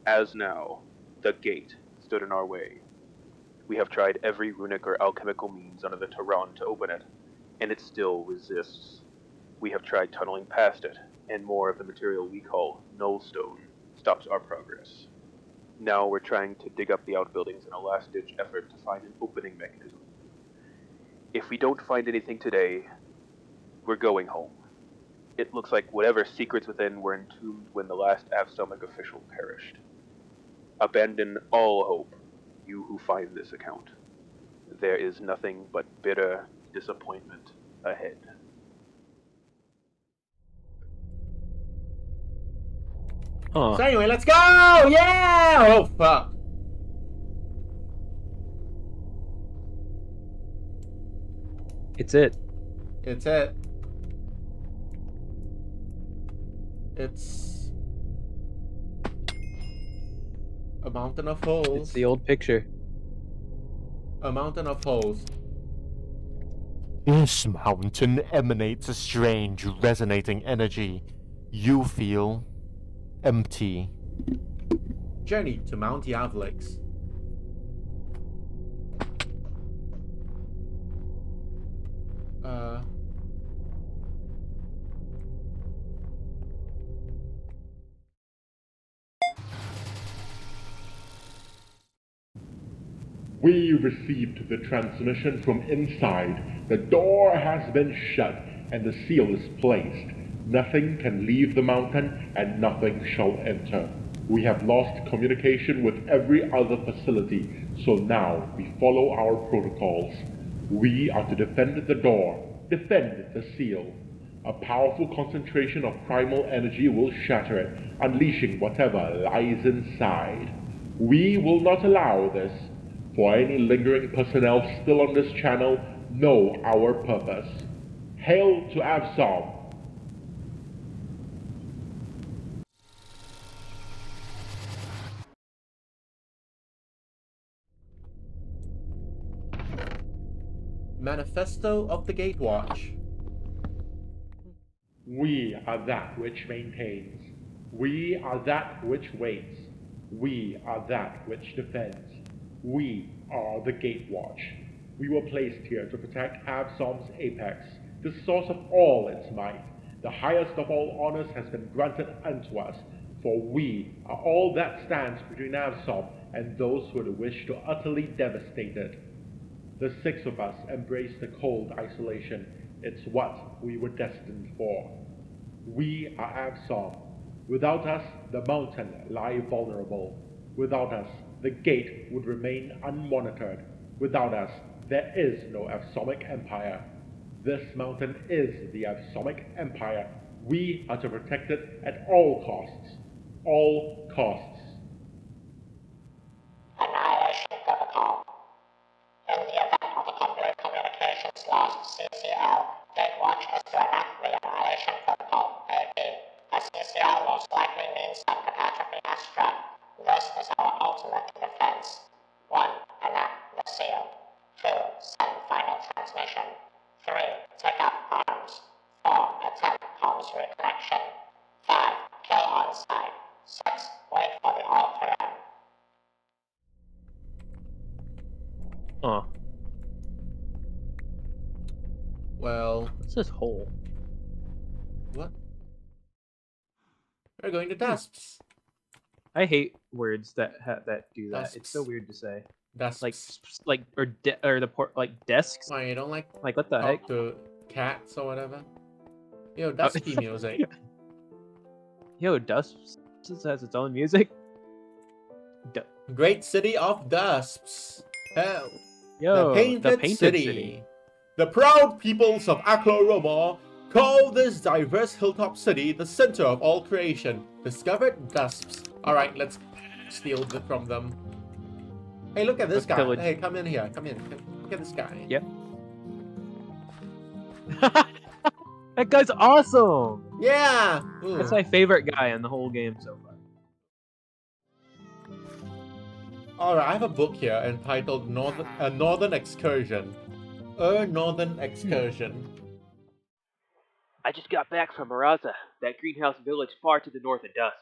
as now, the gate stood in our way. We have tried every runic or alchemical means under the Tehran to open it, and it still resists. We have tried tunneling past it, and more of the material we call nullstone stops our progress. Now we're trying to dig up the outbuildings in a last-ditch effort to find an opening mechanism. If we don't find anything today, we're going home. It looks like whatever secrets within were entombed when the last avsomic official perished. Abandon all hope, you who find this account. There is nothing but bitter disappointment ahead. Huh. So anyway, let's go! Yeah! Oh, fuck. It's it. It's it. It's a mountain of holes. It's the old picture. A mountain of holes. This mountain emanates a strange, resonating energy. You feel empty. Journey to Mount Yavlix. We received the transmission from inside. The door has been shut and the seal is placed. Nothing can leave the mountain and nothing shall enter. We have lost communication with every other facility, so now we follow our protocols. We are to defend the door, defend the seal. A powerful concentration of primal energy will shatter it, unleashing whatever lies inside. We will not allow this. For any lingering personnel still on this channel, know our purpose. Hail to av'sal. Manifesto of the Gatewatch. We are that which maintains. We are that which waits. We are that which defends. We are the Gatewatch. We were placed here to protect av'som's apex, the source of all its might. The highest of all honors has been granted unto us, for we are all that stands between av'som and those who would wish to utterly devastate it. The 6 of us embrace the cold isolation. It's what we were destined for. We are av'som. Without us, the mountain lie vulnerable. Without us, the gate would remain unmonitored. Without us, there is no av'somic empire. This mountain is the av'somic empire. We are to protect it at all costs. All costs. Annihilation Protocol. In the event of a complete communications loss, CCL, Gatewatch is to enact the Annihilation Protocol, AP. A CCL most likely means some catastrophe has struck. This is our ultimate defense. 1. Enact the seal. 2. Send final transmission. 3. Take up arms. 4. Attempt comms reconnection. 5. Kill on site. 6. Wait for the all-clear. Huh. Well, What's this hole? what? We're going to Dusps. I hate words that do that. It's so Desks. weird to say. Dusps. Or the port like desks. Why, you don't like Like what the heck? talk to cats or whatever? Yo, Duspy music. Yo, Dust has its own music. Great city of Dusps. Hell. Yo, the painted city. The proud peoples of Aklo-Romor call this diverse hilltop city the center of all creation. Discovered Dusps. Alright, let's steal it from them. Hey, look at this Let's guy. pillage. Hey, come in here. Come in. Look at this guy. Yep. That guy's awesome. Yeah! Ooh. That's my favorite guy in the whole game so far. Alright, I have a book here entitled Northern Excursion. A Northern Excursion. I just got back from Maraza, that greenhouse village far to the north of Dusps.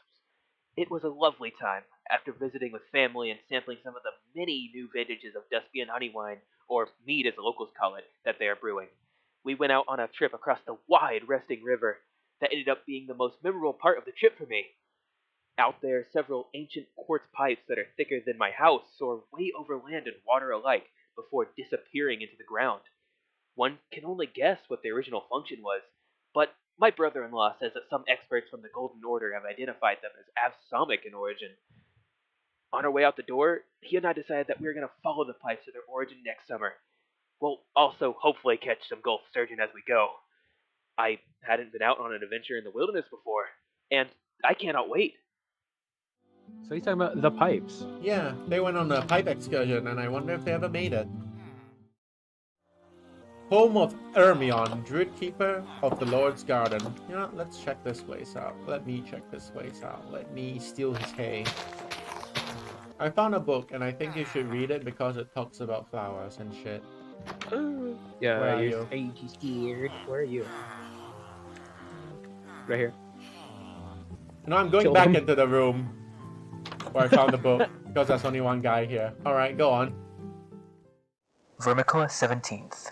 It was a lovely time. after visiting with family and sampling some of the many new vintages of Duspian honey wine, or mead as the locals call it, that they are brewing. We went out on a trip across the wide resting river that ended up being the most memorable part of the trip for me. Out there, several ancient quartz pipes that are thicker than my house soar way over land and water alike before disappearing into the ground. One can only guess what the original function was, but my brother-in-law says that some experts from the Golden Order have identified them as avsomic in origin. On our way out the door, he and I decided that we were going to follow the pipes to their origin next summer. We'll also hopefully catch some Gulf sturgeon as we go. I hadn't been out on an adventure in the wilderness before, and I cannot wait. So he's talking about the pipes. Yeah, they went on a pipe excursion, and I wonder if they ever made it. Home of Ermion, Druid Keeper of the Lord's Garden. You know, let's check this place out. Let me check this place out. Let me steal his hay. I found a book, and I think you should read it because it talks about flowers and shit. Yeah, Where are you're you? scared. Where are you? Right here. You know, I'm going Kill back him. into the room where I found the book because there's only one guy here. Alright, go on. Vermicola 17th.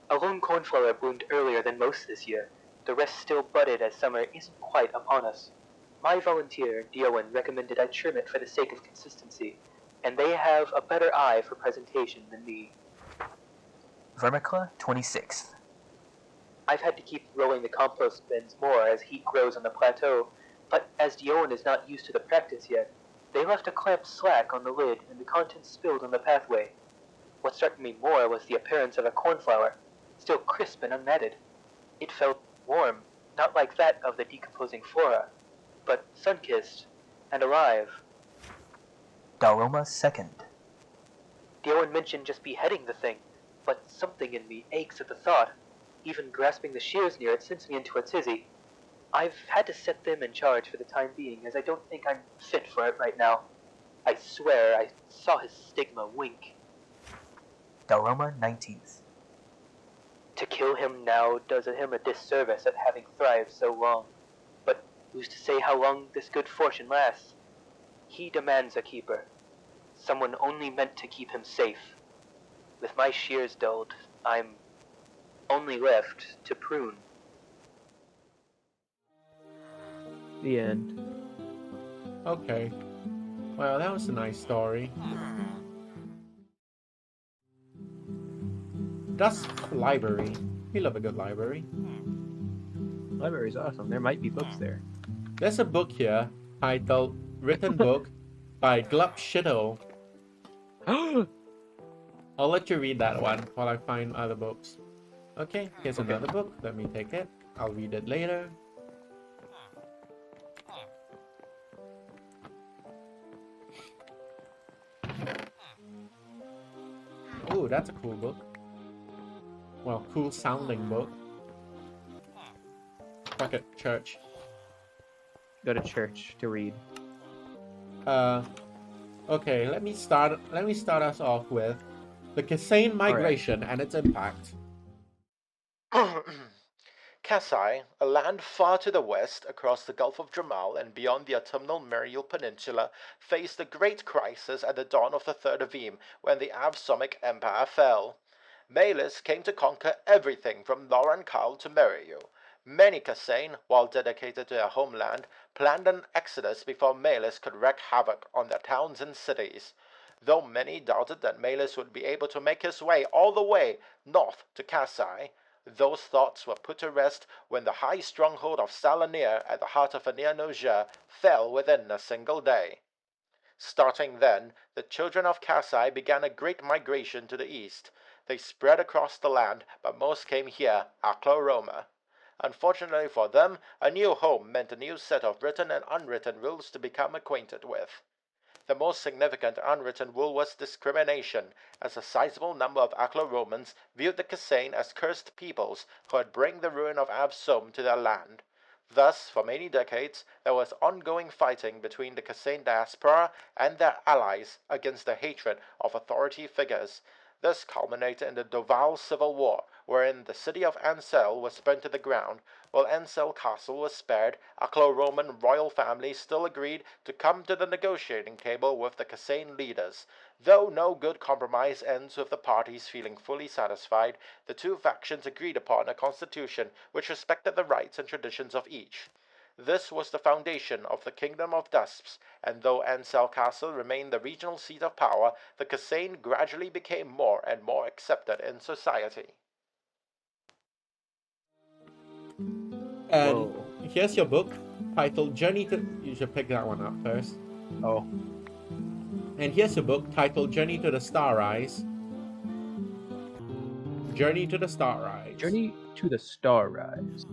A lone cornflower bloomed earlier than most this year. The rest still budded as summer isn't quite upon us. My volunteer, Diowen, recommended I trim it for the sake of consistency, and they have a better eye for presentation than me. Vermicola 26th. I've had to keep rolling the compost bins more as heat grows on the plateau, but as Diowen is not used to the practice yet, they left a clamp slack on the lid and the contents spilled on the pathway. What struck me more was the appearance of a cornflower, still crisp and unmatted. It felt warm, not like that of the decomposing flora, but sun-kissed and alive. Daroma 2nd. Diowen mentioned just beheading the thing, but something in me aches at the thought. Even grasping the shears near it sends me into a tizzy. I've had to set them in charge for the time being, as I don't think I'm fit for it right now. I swear I saw his stigma wink. Daroma 19th. To kill him now does him a disservice at having thrived so long. But who's to say how long this good fortune lasts? He demands a keeper, someone only meant to keep him safe. With my shears dulled, I'm only left to prune. The end. Okay. Well, that was a nice story. Dusk Library. We love a good library. Library's awesome. There might be books there. There's a book here titled Written Book by Glub Shittle. I'll let you read that one while I find other books. Okay, here's Okay. another book. Let me take it. I'll read it later. Ooh, that's a cool book. Well, cool sounding book. Fuck it, church. Go to church to read. Okay, let me start us off with the Kasane migration and its impact. Kasai, a land far to the west across the Gulf of Drehmal and beyond the autumnal Muriel Peninsula, faced a great crisis at the dawn of the Third Avim when the avsomic Empire fell. Melis came to conquer everything from Loran-Kal to Meriu. Many Kasane, while dedicated to their homeland, planned an exodus before Melis could wreak havoc on their towns and cities. Though many doubted that Melis would be able to make his way all the way north to Kasai, those thoughts were put to rest when the high stronghold of Salanir at the heart of Anir Noja fell within a single day. Starting then, the children of Kasai began a great migration to the east. They spread across the land, but most came here, Aklo Roma. Unfortunately for them, a new home meant a new set of written and unwritten rules to become acquainted with. The most significant unwritten rule was discrimination, as a sizable number of Aklo-Romans viewed the Kasane as cursed peoples who would bring the ruin of av'sal to their land. Thus, for many decades, there was ongoing fighting between the Kasane diaspora and their allies against the hatred of authority figures. This culminated in the Doval Civil War, wherein the city of av'sal was burnt to the ground. While av'sal Castle was spared, Aclo-Roman royal family still agreed to come to the negotiating table with the Kassane leaders. Though no good compromise ends with the parties feeling fully satisfied, the two factions agreed upon a constitution which respected the rights and traditions of each. This was the foundation of the Kingdom of Dusps, and though av'sal Castle remained the regional seat of power, the Kassane gradually became more and more accepted in society. And Whoa. here's your book titled Journey to... You should pick that one up first. Oh. And here's your book titled Journey to the Starrise. Journey to the Starrise. Journey to the Star Rise.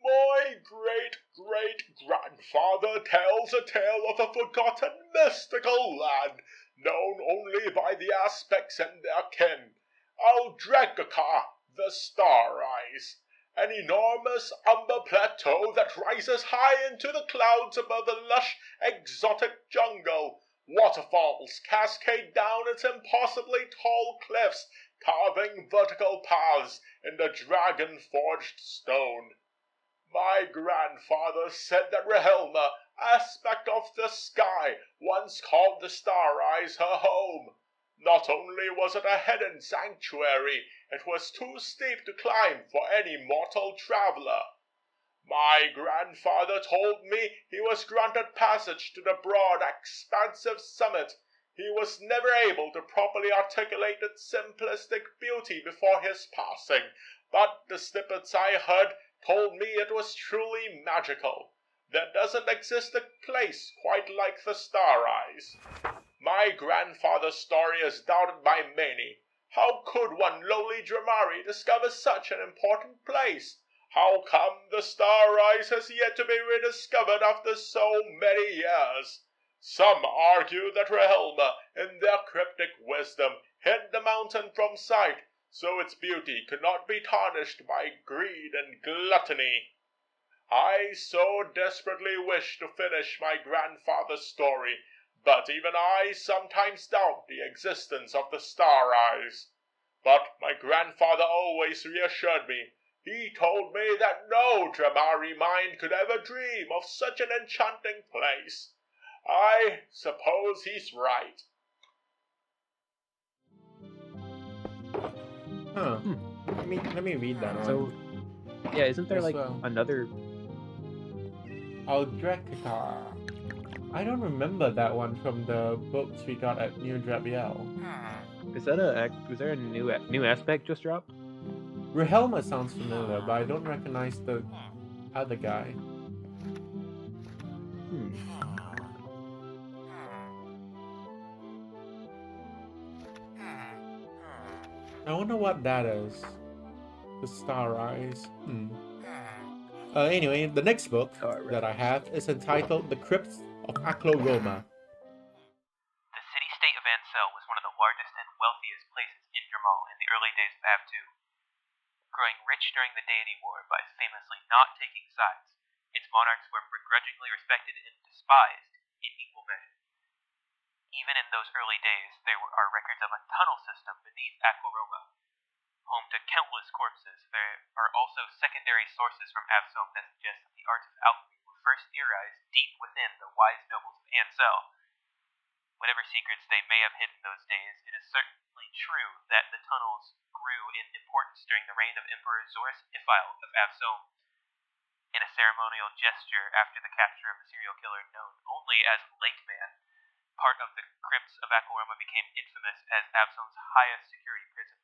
My great-great-grandfather tells a tale of a forgotten mystical land, known only by the aspects and their kin. Aldregaka, the Starrise, an enormous umber plateau that rises high into the clouds above the lush, exotic jungle. Waterfalls cascade down its impossibly tall cliffs, carving vertical paths in the dragon-forged stone. My grandfather said that Rehelma, aspect of the sky, once called the Starrise her home. Not only was it a hidden sanctuary, it was too steep to climb for any mortal traveler. My grandfather told me he was granted passage to the broad, expansive summit. He was never able to properly articulate its simplistic beauty before his passing, but the snippets I heard told me it was truly magical. There doesn't exist a place quite like the Starrise. My grandfather's story is doubted by many. How could one lowly Dramari discover such an important place? How come the Starrise has yet to be rediscovered after so many years? Some argue that Rehelma, in their cryptic wisdom, hid the mountain from sight, so its beauty could not be tarnished by greed and gluttony. I so desperately wish to finish my grandfather's story, but even I sometimes doubt the existence of the Starrise. But my grandfather always reassured me. He told me that no Dramari mind could ever dream of such an enchanting place. I suppose he's right. Huh. Let me read that So, one. yeah, isn't there As like well. another? Aldrecca. I don't remember that one from the books we got at New Drabiel. Is that was there a new aspect just dropped? Rehelma sounds familiar, but I don't recognize the other guy. I wonder what that is. The Starrise. Anyway, the next book that I have is entitled The Crypts of Aclo-Roma. The city-state of av'sal was one of the largest and wealthiest places in Drehmal in the early days of Av 2. Growing rich during the deity war by famously not taking sides, its monarchs were begrudgingly respected and despised in equal measure. Even in those early days, there are records of a tunnel system beneath Aclo-Roma. Home to countless corpses, there are also secondary sources from av'sal that suggest that the arts of alchemy were first theorized deep within the wise nobles of av'sal. Whatever secrets they may have hidden those days, it is certainly true that the tunnels grew in importance during the reign of Emperor Zorus Ifile of av'sal. In a ceremonial gesture after the capture of a serial killer known only as Lake Man, part of the crypts of Aclo-Roma became infamous as av'sal's highest security prison.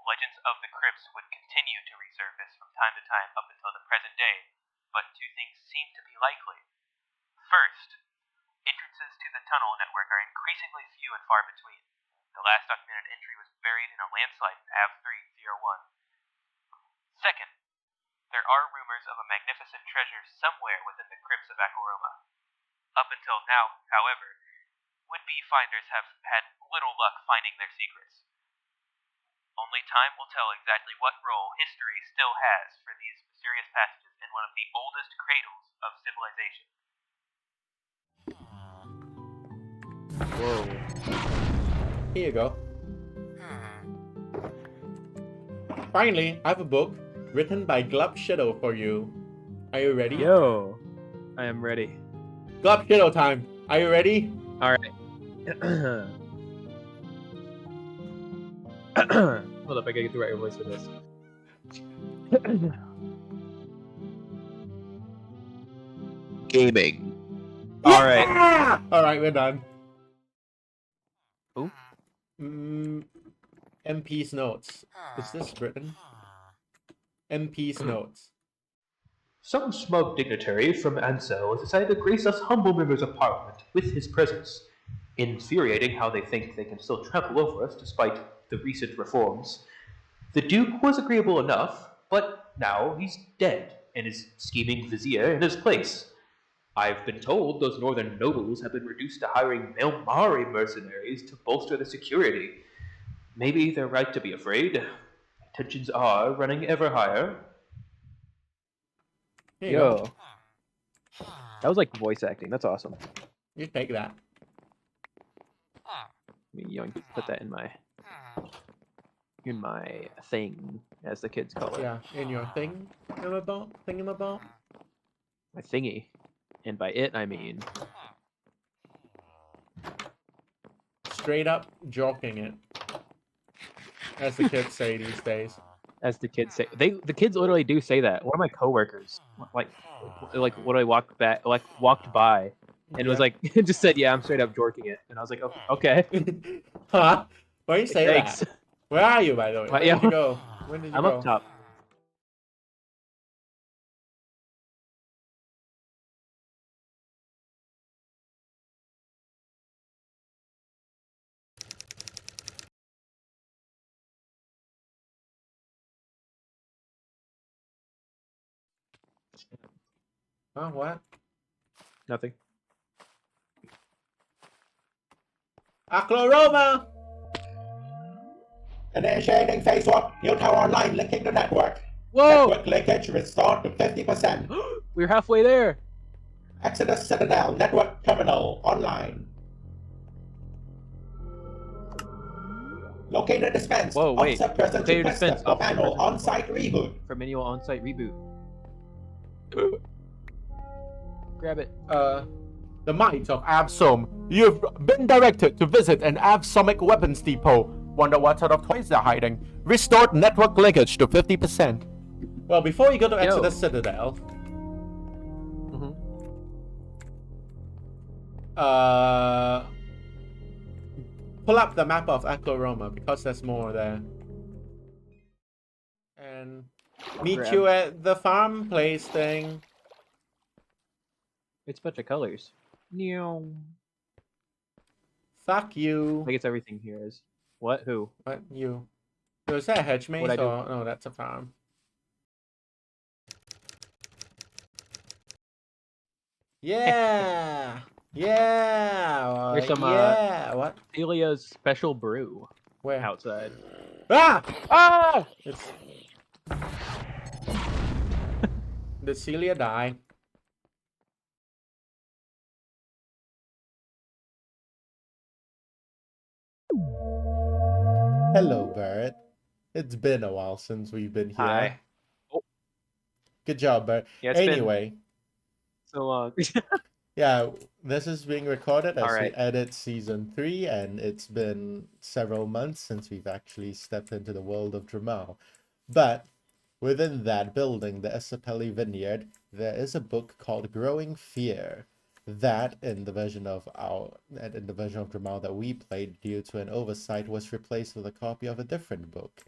Legends of the crypts would continue to resurface from time to time up until the present day, but two things seem to be likely. First, entrances to the tunnel network are increasingly few and far between. The last documented entry was buried in a landslide in Av 301. Second, there are rumors of a magnificent treasure somewhere within the crypts of Aclo-Roma. Up until now, however, would-be finders have had little luck finding their secrets. Only time will tell exactly what role history still has for these mysterious passages in one of the oldest cradles of civilization. Whoa. Here you go. finally, I have a book written by Glub Shadow for you. Are you ready? Yo, I am ready. Glub Shadow time. Are you ready? All right. Hold up, I gotta get the right voice for this. Gaming. All right. Yeah! All right, we're done. Ooh. MP's notes. Is this Britain? MP's notes. Some smug dignitary from av'sal has decided to grace us humble members of Parliament with his presence. Infuriating how they think they can still trample over us despite the recent reforms. The Duke was agreeable enough, but now he's dead, and his scheming vizier in his place. I've been told those northern nobles have been reduced to hiring Melmari mercenaries to bolster the security. Maybe they're right to be afraid. Tensions are running ever higher. Here you go. Yo, that was like voice acting. That's awesome. You take that. Let me yoink, put that in my thing, as the kids call it. Yeah, in your thingamabob. My thingy, and by it I mean Straight up joking it, as the kids say these days. as the kids say. The kids literally do say that. One of my coworkers, like when I walked by, and was Yeah. like, just said, "Yeah, I'm straight up jorking it," and I was like, "Oh, okay, Huh? Why do you say thanks." that? Where are you, by the way? Where Yeah. did you go? When did you I'm go? up top. Huh? What? Nothing. Acloroma! Initiating phase 1. New tower online linking the network. Whoa! Network linkage restored to 50%. We're halfway there. Exodus Citadel network terminal online. Locator dispense. Whoa, wait. Officer presence Locator requested dispense. for Officer manual presence on-site reboot. For manual on-site reboot. Grab it. The might of av'som. You've been directed to visit an avsomic weapons depot. Wonder what sort of toys they're hiding. Restored network linkage to 50%. Well, before you go to Exodus Citadel, pull up the map of Acloroma because there's more there. And meet Grab. you at the farm place thing. It's a bunch of colors. Meow. Fuck you. I guess everything here is. What? Who? What? You. So is that a hedge maze What'd I do? or no, that's a farm. Yeah. Yeah. Here's some, yeah. What? Celia's special brew Where? outside. Ah! Ah! It's... Did Celia die? Hello, Barrett. It's been a while since we've been here. Hi. Oh. Good job, Barrett. Yeah, it's anyway, been so long. yeah, this is being recorded as we Alright. edit season 3, and it's been several months since we've actually stepped into the world of Drehmal. But within that building, the Esapeli Vineyard, there is a book called Growing Fear. That, in the version of Drehmal that we played, due to an oversight, was replaced with a copy of a different book.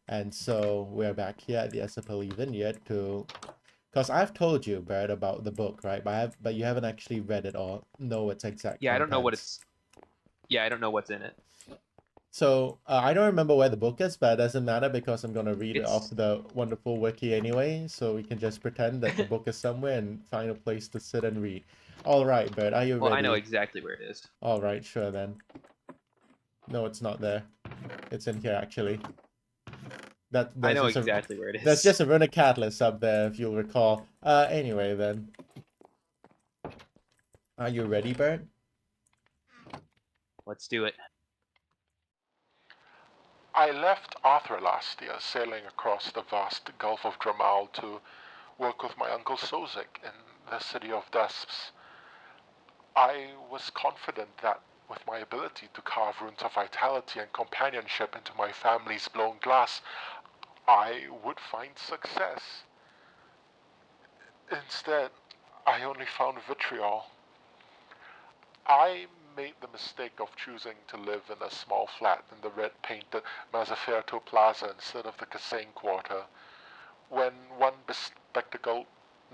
And so we're back here at the Esapeli Vineyard to... Because I've told you, Barrett, about the book, right? But you haven't actually read it or know its exact Yeah, I don't know what contents. I don't know what's in it. So, I don't remember where the book is, but it doesn't matter because I'm going to read it It's- off the wonderful wiki anyway, so we can just pretend that the book is somewhere and find a place to sit and read. Alright, Barrett, are you Well, ready? I know exactly where it is. Alright, sure then. No, it's not there. It's in here, actually. I know just exactly where it is. There's just a runic catalyst up there, if you'll recall. Anyway, then. Are you ready, Bert? Let's do it. I left Arthur last year, sailing across the vast Gulf of Drehmal to work with my uncle Sozik in the city of Dusps. I was confident that with my ability to carve runes of vitality and companionship into my family's blown glass, I would find success. Instead, I only found vitriol. I made the mistake of choosing to live in a small flat in the red-painted Mazzaferto Plaza instead of the Cassane Quarter. When one bespectacled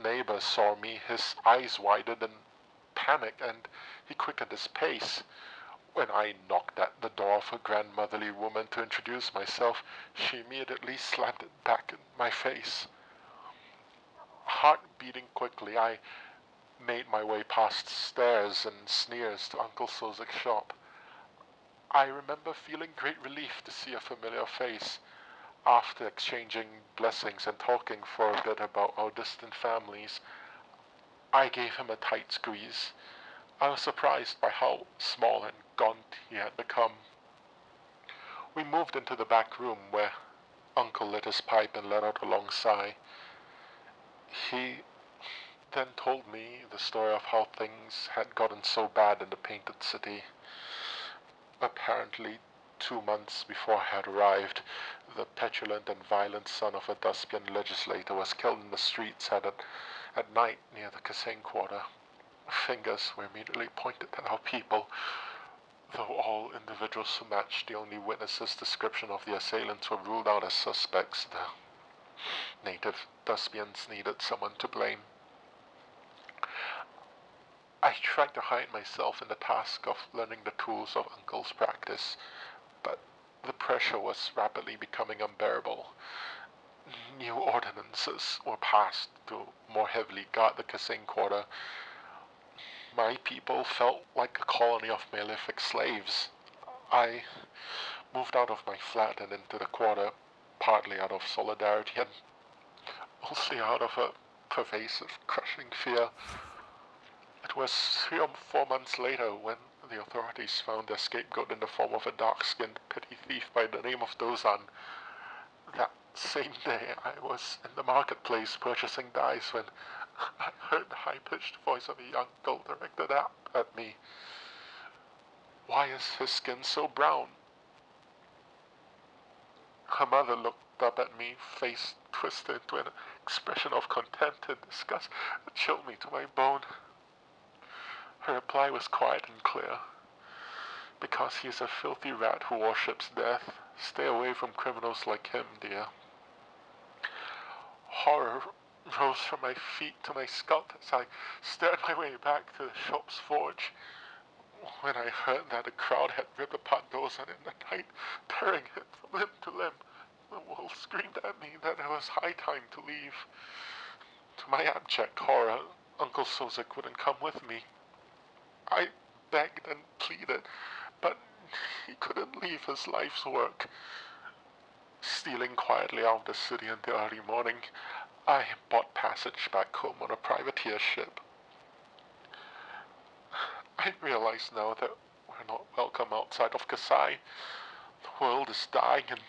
neighbor saw me, his eyes widened in panic, and he quickened his pace. When I knocked at the door of a grandmotherly woman to introduce myself, she immediately slammed it back in my face. Heart beating quickly, I made my way past stares and sneers to Uncle Sozik's shop. I remember feeling great relief to see a familiar face. After exchanging blessings and talking for a bit about our distant families, I gave him a tight squeeze. I was surprised by how small and gaunt he had become. We moved into the back room where Uncle lit his pipe and let out a long sigh. He then told me the story of how things had gotten so bad in the Painted City. Apparently, 2 months before I had arrived, the petulant and violent son of a Duspian legislator was killed in the streets at night near the Cassane Quarter. Fingers were immediately pointed at our people, though all individuals who matched the only witness's description of the assailants were ruled out as suspects. The native Duspians needed someone to blame. I tried to hide myself in the task of learning the tools of Uncle's practice, but the pressure was rapidly becoming unbearable. New ordinances were passed to more heavily guard the Cassane Quarter. My people felt like a colony of malefic slaves. I moved out of my flat and into the quarter, partly out of solidarity and mostly out of a pervasive, crushing fear. It was 3 or 4 months later when the authorities found their scapegoat in the form of a dark-skinned petty thief by the name of Dozan. That same day, I was in the marketplace purchasing dice when I heard the high-pitched voice of a young girl directed at me. "Why is his skin so brown?" Her mother looked up at me, face twisted into an expression of contempt and disgust that chilled me to my bone. Her reply was quiet and clear. "Because he is a filthy rat who worships death. Stay away from criminals like him, dear." Horror rose from my feet to my scalp as I stared my way back to the shop's forge. When I heard that the crowd had ripped apart Dozan in the night, tearing him from limb to limb, the world screamed at me that it was high time to leave. To my abject horror, Uncle Sozik wouldn't come with me. I begged and pleaded, but he couldn't leave his life's work. Stealing quietly out of the city in the early morning, I bought passage back home on a privateer ship. I realize now that we're not welcome outside of Kasai. The world is dying and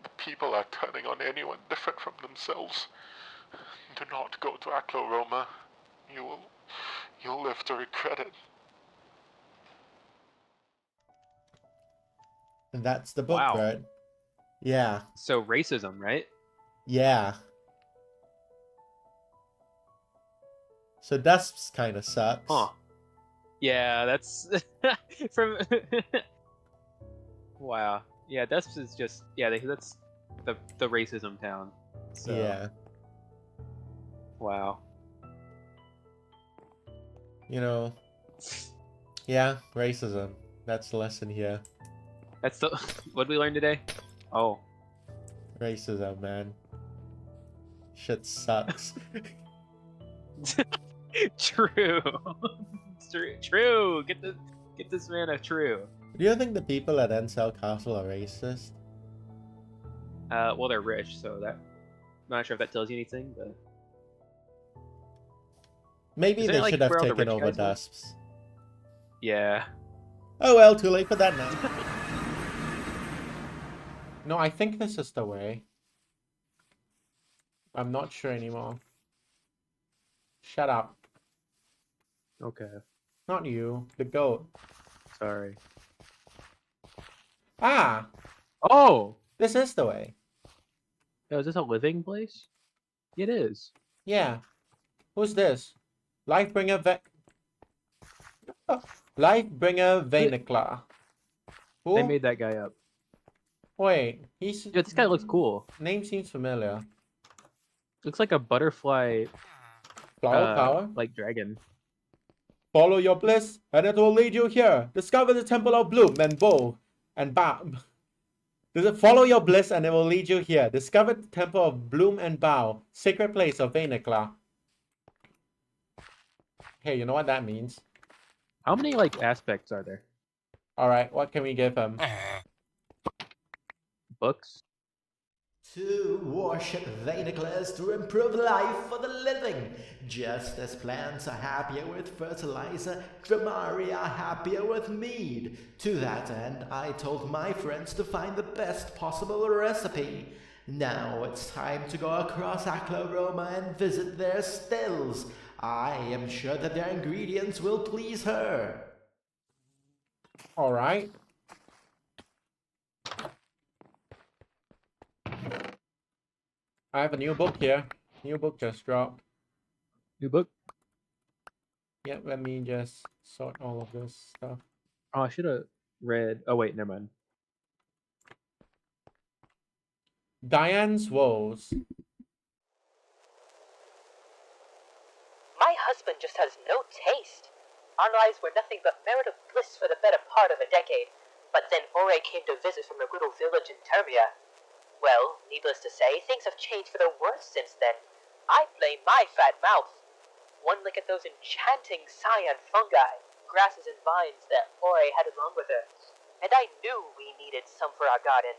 the people are turning on anyone different from themselves. Do not go to Aklo, Roma. You'll live to regret it. And that's the book, Wow. right? Yeah. So racism, right? Yeah. So Dusps kind of sucks. Huh. Yeah, that's from. Wow. Yeah, Dusps is just that's the racism town. So, Yeah. Wow. You know. Yeah, racism. That's the lesson here. That's the what we learned today. Oh. Racism, man. Shit sucks. True. True. Get this man a true. Do you think the people at av'sal Castle are racist? Well, they're rich, so that I'm not sure if that tells you anything, but Maybe Isn't they it, like, should have where all the taken rich over guys live? Dusps. yeah. Oh well, too late for that now. No, I think this is the way. I'm not sure anymore. Shut up. Okay. Not you. The goat. Sorry. Ah! Oh! This is the way. Yo, is this a living place? It is. Yeah. Who's this? Lifebringer Lifebringer Vainikla. They Who? made that guy up. Wait, he's... Yeah, this guy looks cool. Name seems familiar. Looks like a butterfly, Flower power? like dragon. Follow your bliss, and it will lead you here. Discover the temple of bloom and bow and bow. Follow your bliss, and it will lead you here. Discover the temple of bloom and bow, sacred place of Vainikla. Hey, you know what that means? How many, like, aspects are there? Alright, what can we give him? Books? To worship Vainiklas to improve life for the living. Just as plants are happier with fertilizer, Dramari are happier with mead. To that end, I told my friends to find the best possible recipe. Now it's time to go across Akla-Roma and visit their stills. I am sure that their ingredients will please her. Alright. I have a new book here. New book just dropped. New book? Yep, let me just sort all of this stuff. Oh, I should have read... Oh, wait, never mind. Diane's Woes. My husband just has no taste. Our lives were nothing but marital bliss for the better part of a decade, but then Ore came to visit from a little village in Termia. Well, needless to say, things have changed for the worse since then. I blame my fat mouth. One look at those enchanting cyan fungi, grasses and vines that Ore had along with her, and I knew we needed some for our garden.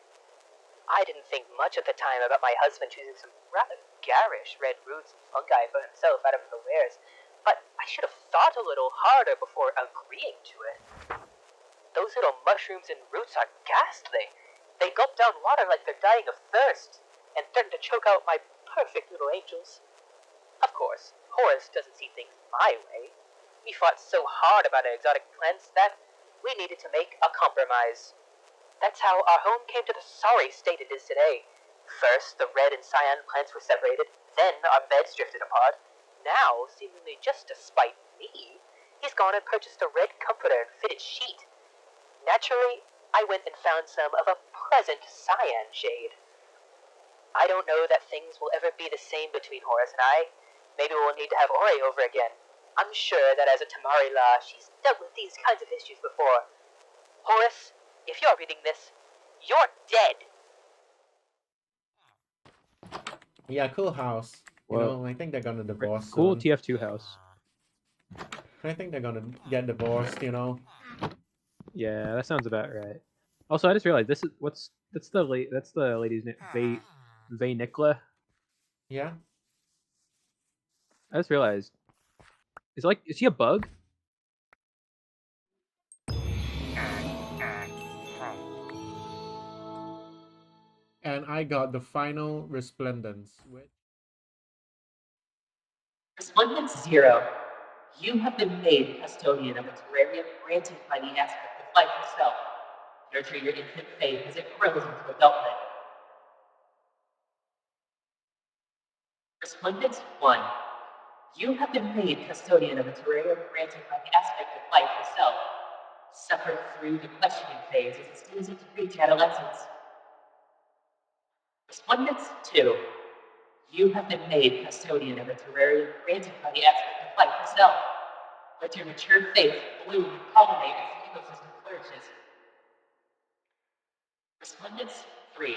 I didn't think much at the time about my husband choosing some rather garish red roots and fungi for himself out of the wares, but I should have thought a little harder before agreeing to it. Those little mushrooms and roots are ghastly. They gulp down water like they're dying of thirst, and threaten to choke out my perfect little angels. Of course, Horace doesn't see things my way. We fought so hard about our exotic plants that we needed to make a compromise. That's how our home came to the sorry state it is today. First, the red and cyan plants were separated, then our beds drifted apart. Now, seemingly just to spite me, he's gone and purchased a red comforter and fitted sheet. Naturally, I went and found some of a pleasant cyan shade. I don't know that things will ever be the same between Horace and I. Maybe we'll need to have Ore over again. I'm sure that as a Tamari-La, she's dealt with these kinds of issues before. Horace, if you're reading this, you're dead. Yeah, cool house. You Well, know, I think they're gonna divorce Cool soon. TF2 house. I think they're gonna get divorced, you know. Yeah, that sounds about right. Also, I just realized this is that's the lady's name, Vainikla. Yeah. I just realized. Is she a bug? And I got the final resplendence, which... Resplendence 0. You have been made custodian of a terrarium granted by the aspect of life itself. Nurture your infant faith as it grows into adulthood. Resplendence 1. You have been made custodian of a terrarium granted by the aspect of life itself. Suffer through the questioning phase as it steals into reach adolescence. Resplendence 2. You have been made custodian of a terrarium granted by the aspect of life itself. Let your mature faith bloom and pollinate as the ecosystem flourishes. Resplendence 3.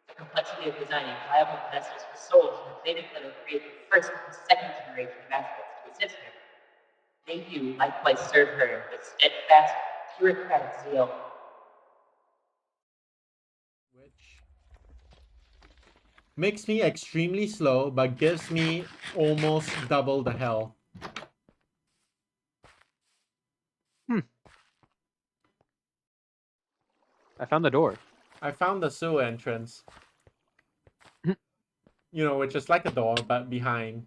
The complexity of designing viable vessels for souls from the Vedic that will create the first and second generation of aspects to assist her. May you likewise serve her with steadfast, bureaucratic zeal. Which makes me extremely slow, but gives me almost double the health. I found the door. I found the sewer entrance. You know, which is like a door, but behind.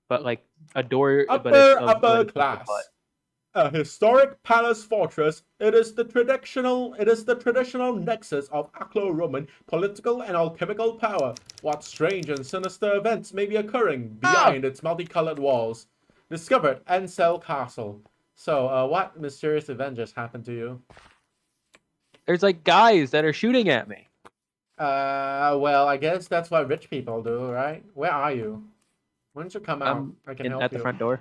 But like a door, but Upper it's of upper when it's a class. butt. A historic palace fortress, it is the traditional nexus of Anglo-Roman political and alchemical power. What strange and sinister events may be occurring behind its multicolored walls? Discovered av'sal Castle. So, what mysterious event just happened to you? There's like guys that are shooting at me. Well, I guess that's what rich people do, right? Where are you? Why don't you come out? I'm I can help at you. the front door.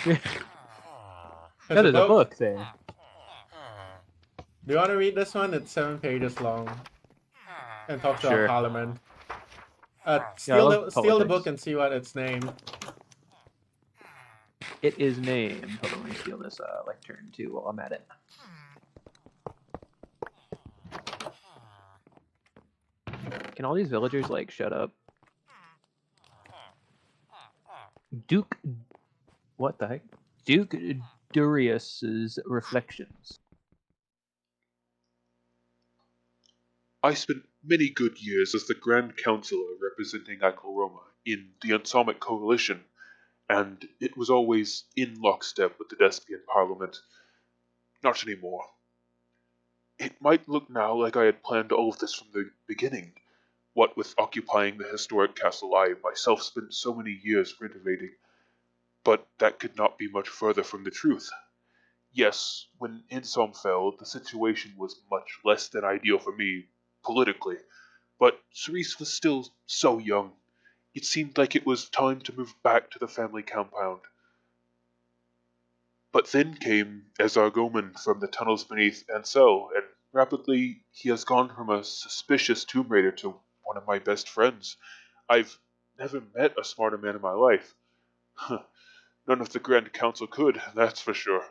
There's No, there's a book there. Do you want to read this one? It's 7 pages long. And talk to our Sure. parliament. I Steal love the politics. book and see what it's named. It is named. Hold on, let me steal this lectern too while I'm at it. Can all these villagers like shut up? Duke, what the heck? Duke Durius's Reflections. I spent many good years as the Grand Councillor representing Akloroma in the Ansomic Coalition, and it was always in lockstep with the Despian Parliament. Not anymore. It might look now like I had planned all of this from the beginning, what with occupying the historic castle I myself spent so many years renovating, but that could not be much further from the truth. Yes, when Insom fell, the situation was much less than ideal for me, politically, but Cerise was still so young. It seemed like it was time to move back to the family compound. But then came Ezargoman from the tunnels beneath av'sal, and rapidly he has gone from a suspicious tomb raider to one of my best friends. I've never met a smarter man in my life. None of the Grand Council could, that's for sure.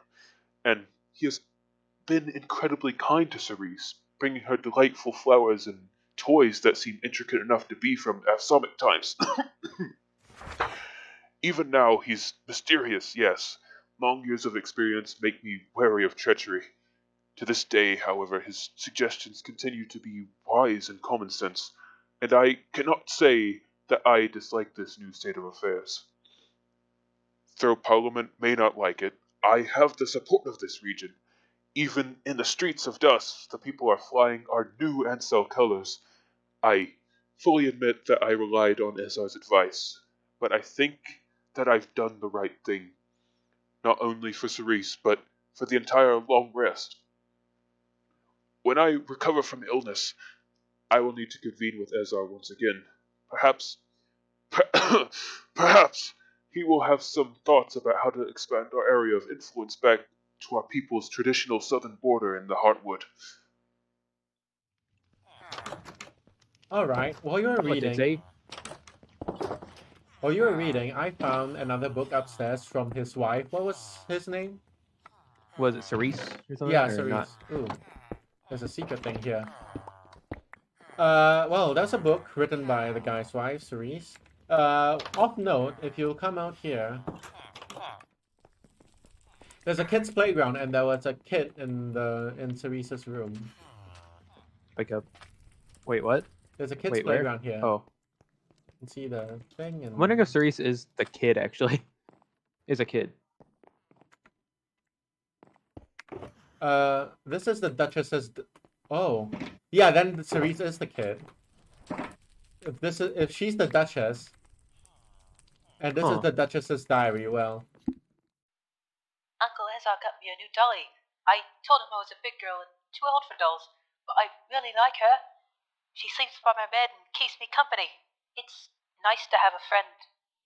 And he has been incredibly kind to Cerise, bringing her delightful flowers and toys that seem intricate enough to be from avsomic times. Even now, he's mysterious, yes. Long years of experience make me wary of treachery. To this day, however, his suggestions continue to be wise and common sense, and I cannot say that I dislike this new state of affairs. Though Parliament may not like it, I have the support of this region. Even in the streets of Dust, the people are flying our new av'sal colors. I fully admit that I relied on Ezar's advice, but I think that I've done the right thing. Not only for Cerise, but for the entire long rest. When I recover from illness, I will need to convene with Ezar once again. Perhaps he will have some thoughts about how to expand our area of influence back to our people's traditional southern border in the Heartwood. Alright, while you were Politics, reading, eh? I found another book upstairs from his wife. What was his name? Was it Cerise or something? Yeah, or Cerise. not? Ooh, there's a secret thing here. Well, that's a book written by the guy's wife, Cerise. Off note, if you come out here, there's a kid's playground, and there was a kid in Cerise's room. Like a... Wait, what? There's a kid's Wait, where? playground here. Oh. You can see the thing. And... I'm wondering if Cerise is the kid, actually. Is a kid. This is the Duchess's... Oh. Yeah, then Cerise is the kid. If she's the Duchess, and this is the Duchess's diary, well... Uncle Ezar got me a new dolly. I told him I was a big girl and too old for dolls, but I really like her. She sleeps by my bed and keeps me company. It's nice to have a friend.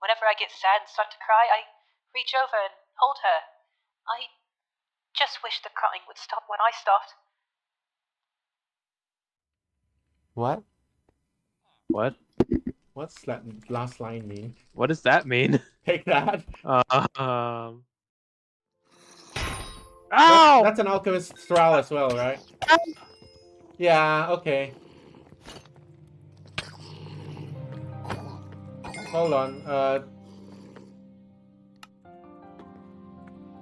Whenever I get sad and start to cry, I reach over and hold her. I just wish the crying would stop when I stopped. What? What? What's that last line mean? What does that mean? Take that. Ow! That's an alchemist thrall as well, right? Yeah, okay. Hold on,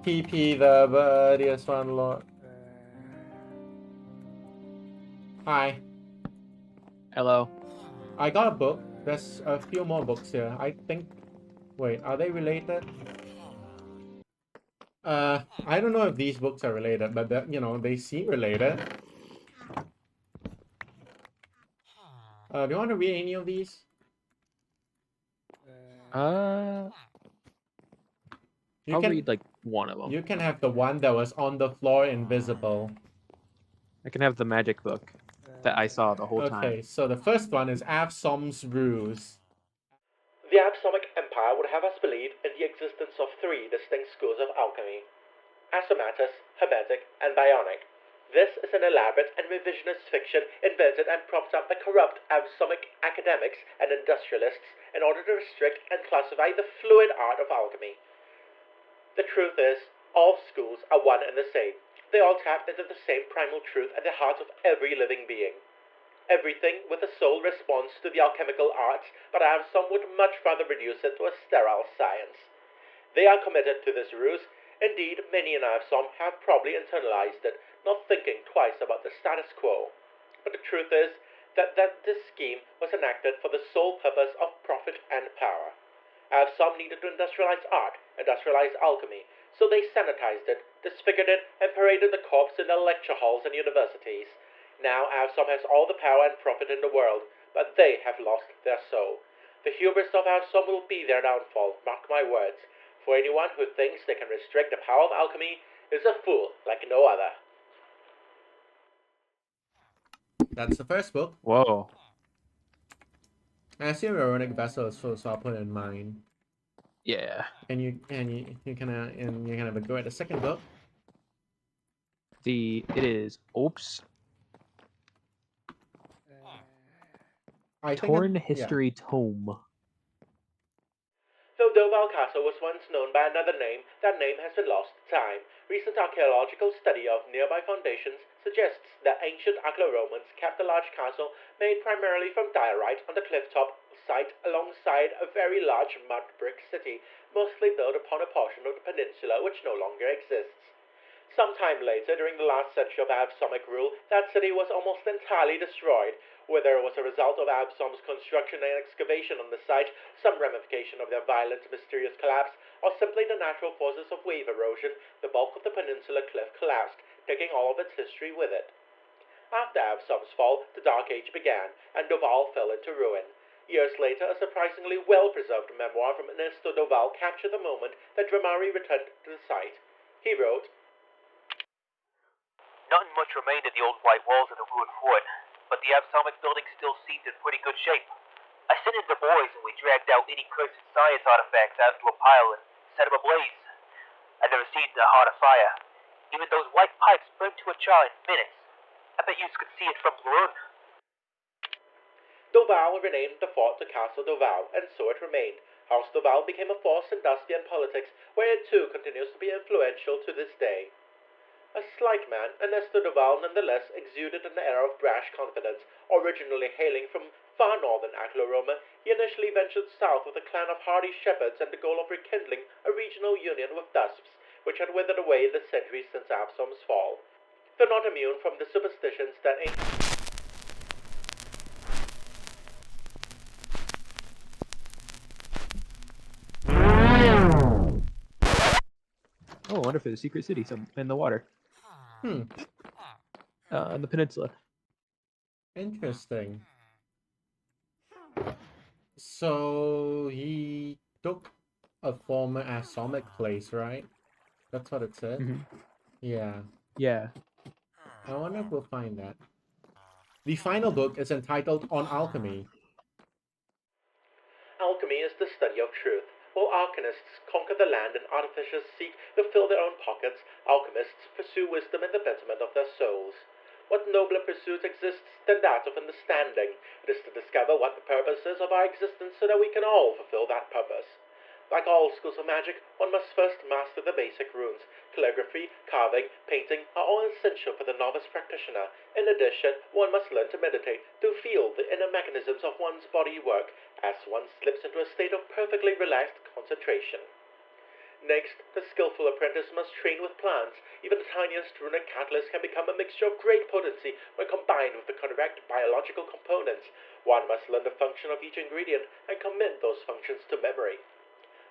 TP the birdiest one lord. Hi. Hello. I got a book. There's a few more books here. I think... Wait, are they related? I don't know if these books are related, but you know, they seem related. Do you want to read any of these? I'll read like one of them. You can have the one that was on the floor invisible. I can have the magic book that I saw the whole time. Okay, so the first one is av'som's Ruse. The Avsomic Empire would have us believe in the existence of three distinct schools of alchemy: Assomatus, Hermetic, and Bionic. This is an elaborate and revisionist fiction invented and propped up by corrupt Avsomic academics and industrialists in order to restrict and classify the fluid art of alchemy. The truth is, all schools are one and the same. They all tap into the same primal truth at the heart of every living being. Everything with a soul responds to the alchemical arts, but av'som would much rather reduce it to a sterile science. They are committed to this ruse. Indeed, many in av'som have probably internalized it, not thinking twice about the status quo. But the truth is that this scheme was enacted for the sole purpose of profit and power. Av'som needed to industrialize art, industrialize alchemy, so they sanitized it, disfigured it, and paraded the corpse in their lecture halls and universities. Now av'som has all the power and profit in the world, but they have lost their soul. The hubris of av'som will be their downfall, mark my words. For anyone who thinks they can restrict the power of alchemy is a fool like no other. That's the first book. Whoa. I assume Ironic Vessel is full, so I'll put it in mine. Yeah. And you can have a go at the second book. It is Oops. Torn History Tome. Though Doval Castle was once known by another name, that name has been lost to time. Recent archaeological study of nearby foundations suggests that ancient Anglo-Romans kept a large castle made primarily from diorite on the clifftop site alongside a very large mud brick city, mostly built upon a portion of the peninsula which no longer exists. Sometime later, during the last century of av'somic rule, that city was almost entirely destroyed. Whether it was a result of av'som's construction and excavation on the site, some ramification of their violent, mysterious collapse, or simply the natural forces of wave erosion, the bulk of the peninsula cliff collapsed, taking all of its history with it. After av'som's fall, the Dark Age began, and Doval fell into ruin. Years later, a surprisingly well-preserved memoir from Ernesto Doval captured the moment that Drehmal returned to the site. He wrote, Nothing much remained of the old white walls of the ruined fort, but the av'somic building still seemed in pretty good shape. I sent in the boys and we dragged out any cursed science artifacts out into a pile and set them ablaze. I've never seen a hotter fire. Even those white pipes burned to a char in minutes. I bet you could see it from Brun. Doval renamed the fort to Castle Doval, and so it remained. House Doval became a force in Dustian politics, where it too continues to be influential to this day. A slight man, Ernesto Doval nonetheless exuded an air of brash confidence. Originally hailing from far northern Anglo-Roma, he initially ventured south with a clan of hardy shepherds and the goal of rekindling a regional union with Dusps, which had withered away in the centuries since av'som's fall. Though not immune from the superstitions that Oh, I wonder if there's a secret city in the water. On the peninsula. Interesting. So he took a former av'somic place, right? That's what it said. Yeah. Yeah. I wonder if we'll find that. The final book is entitled On Alchemy. alchemy is the study of truth. While alchemists conquer the land and artificers seek to fill their own pockets, alchemists pursue wisdom and the betterment of their souls. What nobler pursuit exists than that of understanding? It is to discover what the purpose is of our existence so that we can all fulfill that purpose. Like all schools of magic, one must first master the basic runes. Calligraphy, carving, painting are all essential for the novice practitioner. In addition, one must learn to meditate, to feel the inner mechanisms of one's body work, as one slips into a state of perfectly relaxed concentration. Next, the skillful apprentice must train with plants. Even the tiniest runic catalyst can become a mixture of great potency when combined with the correct biological components. One must learn the function of each ingredient and commit those functions to memory.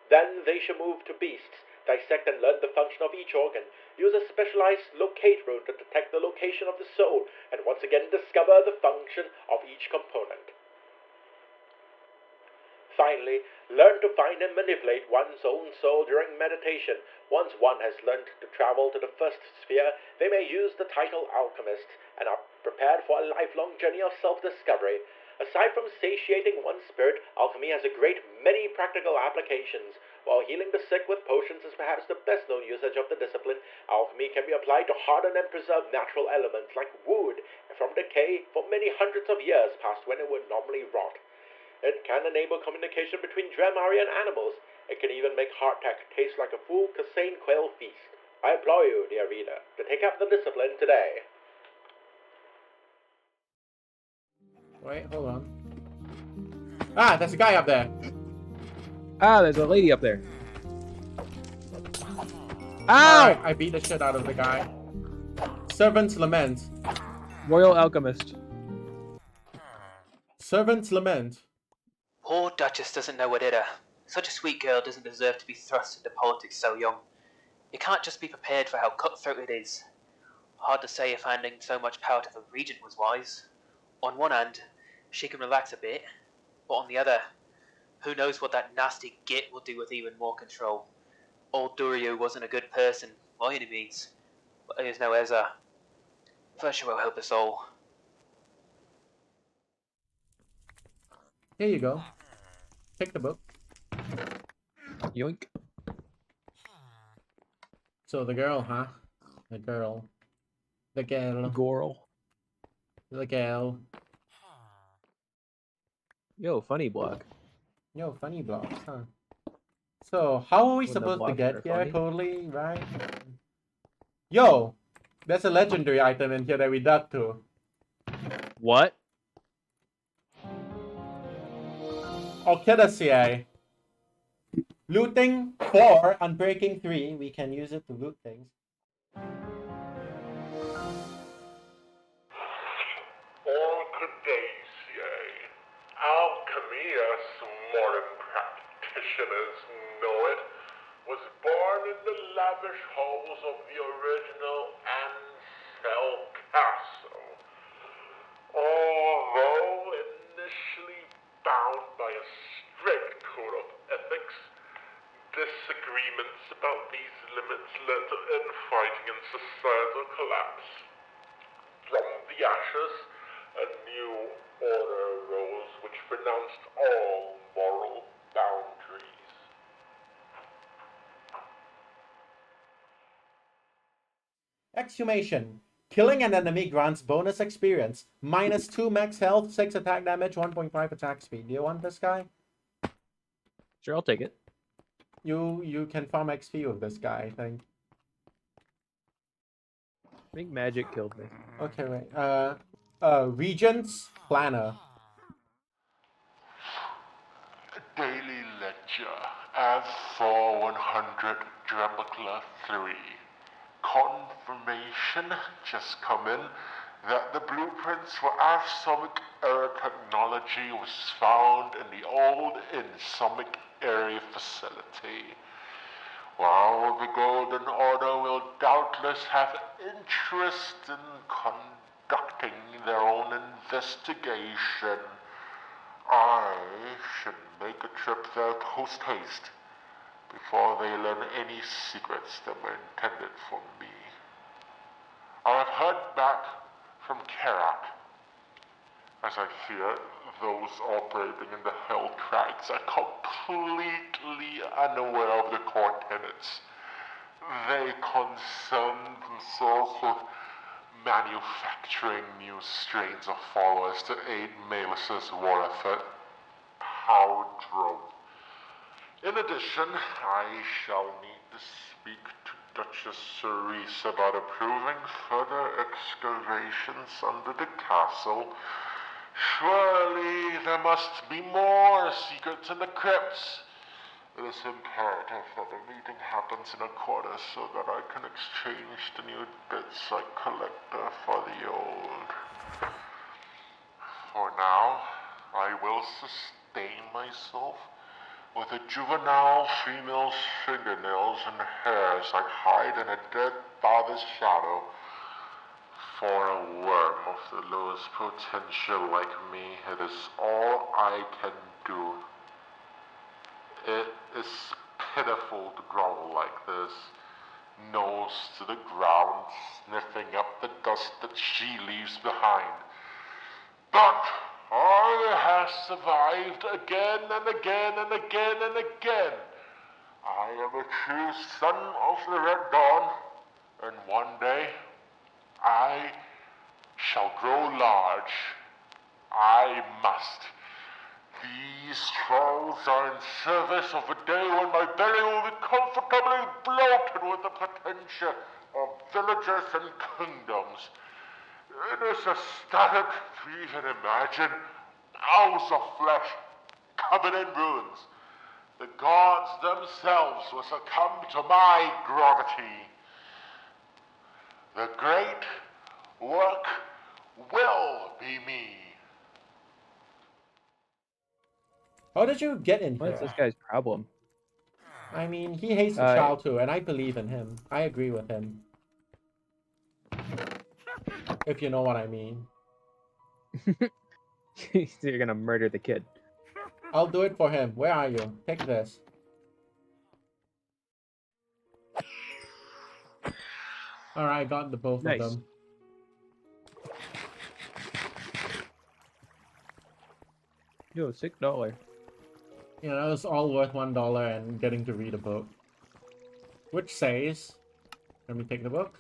Then they shall move to beasts, dissect and learn the function of each organ, use a specialized locate rune to detect the location of the soul, and once again discover the function of each component. Finally, learn to find and manipulate one's own soul during meditation. Once one has learned to travel to the first sphere, they may use the title alchemist and are prepared for a lifelong journey of self-discovery. Aside from satiating one's spirit, alchemy has a great many practical applications. While healing the sick with potions is perhaps the best-known usage of the discipline, alchemy can be applied to harden and preserve natural elements like wood from decay for many hundreds of years past when it would normally rot. It can enable communication between Drehmal and animals. It can even make hardtack taste like a full Kasane quail feast. I implore you, dear reader, to take up the discipline today. Wait, hold on. Ah, there's a guy up there. Ah, there's a lady up there. Ow! Alright, I beat the shit out of the guy. Servant's Lament. Royal Alchemist. Servant's Lament. Poor Duchess doesn't know what hit her. Such a sweet girl doesn't deserve to be thrust into politics so young. You can't just be prepared for how cutthroat it is. Hard to say if handing so much power to the regent was wise. On one hand, she can relax a bit, but on the other, who knows what that nasty git will do with even more control. Old Durio wasn't a good person, by any means, but there's no Ezra. Virtue will help us all. Here you go. Take the book. Yoink. So the girl, huh? The girl. The girl. Goral. The girl. Yo, funny block. Yo, funny blocks, huh? So, how are we Wouldn't have supposed to blocked get her here funny. totally, right? Yo! There's a legendary item in here that we dug to. What? Orchidaceae. Looting 4, Unbreaking 3. We can use it to loot things. Orchidaceae. Alchemy, as modern practitioners know it, was born in the lavish halls of the original av'sal castle. Although initially bound by a strict code of ethics, disagreements about these limits led to infighting and societal collapse. From the ashes, a new order arose which renounced all moral boundaries. Exhumation. Killing an enemy grants bonus experience. -2 max health, 6 attack damage, 1.5 attack speed. Do you want this guy? Sure, I'll take it. You can farm XP with this guy, I think. I think magic killed me. Okay, wait. Regent's Planner. Daily Ledger, Av4 100 Drehmal 3. Confirmation just come in that the blueprints for avsomic era technology was found in the old Insomic area facility. While the Golden Order will doubtless have interest in conducting their own investigation, I should make a trip there post haste before they learn any secrets that were intended for me. I have heard back from Karak. As I fear, those operating in the Hell Crags are completely unaware of the core tenets. They concern themselves with manufacturing new strains of followers to aid Melis's war effort. How drone. In addition, I shall need to speak to Duchess Cerise about approving further excavations under the castle. Surely there must be more secrets in the crypts. It is imperative that the meeting happens in a quarter so that I can exchange the new bits I collected for the old. For now, I will sustain myself with a juvenile female's fingernails and hairs I hide in a dead father's shadow. For a worm of the lowest potential like me, it is all I can do. It is pitiful to grovel like this, nose to the ground, sniffing up the dust that she leaves behind. But I have survived again and again and again and again. I am a true son of the Red Dawn, and one day I shall grow large. I must. These trolls are in service of a day when my belly will be comfortably bloated with the potential of villages and kingdoms. It is ecstatic to even imagine hours of flesh covered in ruins. The gods themselves will succumb to my gravity. The great work will be me. How did you get in What's here? this guy's problem? I mean, he hates the child too, and I believe in him. I agree with him. If you know what I mean. You're gonna murder the kid. I'll do it for him. Where are you? Take this. Alright, got the both Nice. of them. Yo, $6. You know, it's all worth $1 and getting to read a book. Which says... Let me take the book.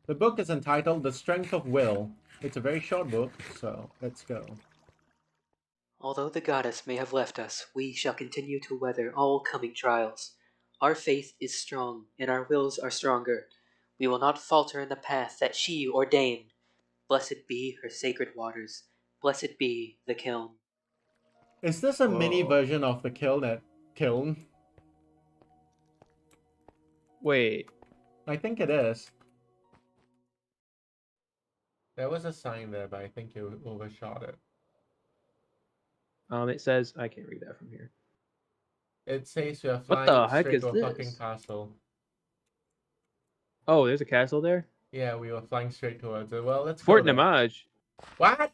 The book is entitled The Strength of Will. It's a very short book, so let's go. Although the goddess may have left us, we shall continue to weather all coming trials. Our faith is strong, and our wills are stronger. We will not falter in the path that she ordained. Blessed be her sacred waters. Blessed be the kiln. Is this a mini Whoa. version of the kiln? Wait. I think it is. There was a sign there, but I think you overshot it. It says I can't read that from here. It says you're What the flying heck straight is to a fucking this? castle. Oh, there's a castle there? Yeah, we were flying straight towards it. Well, let's Fort go there. Namaj. What?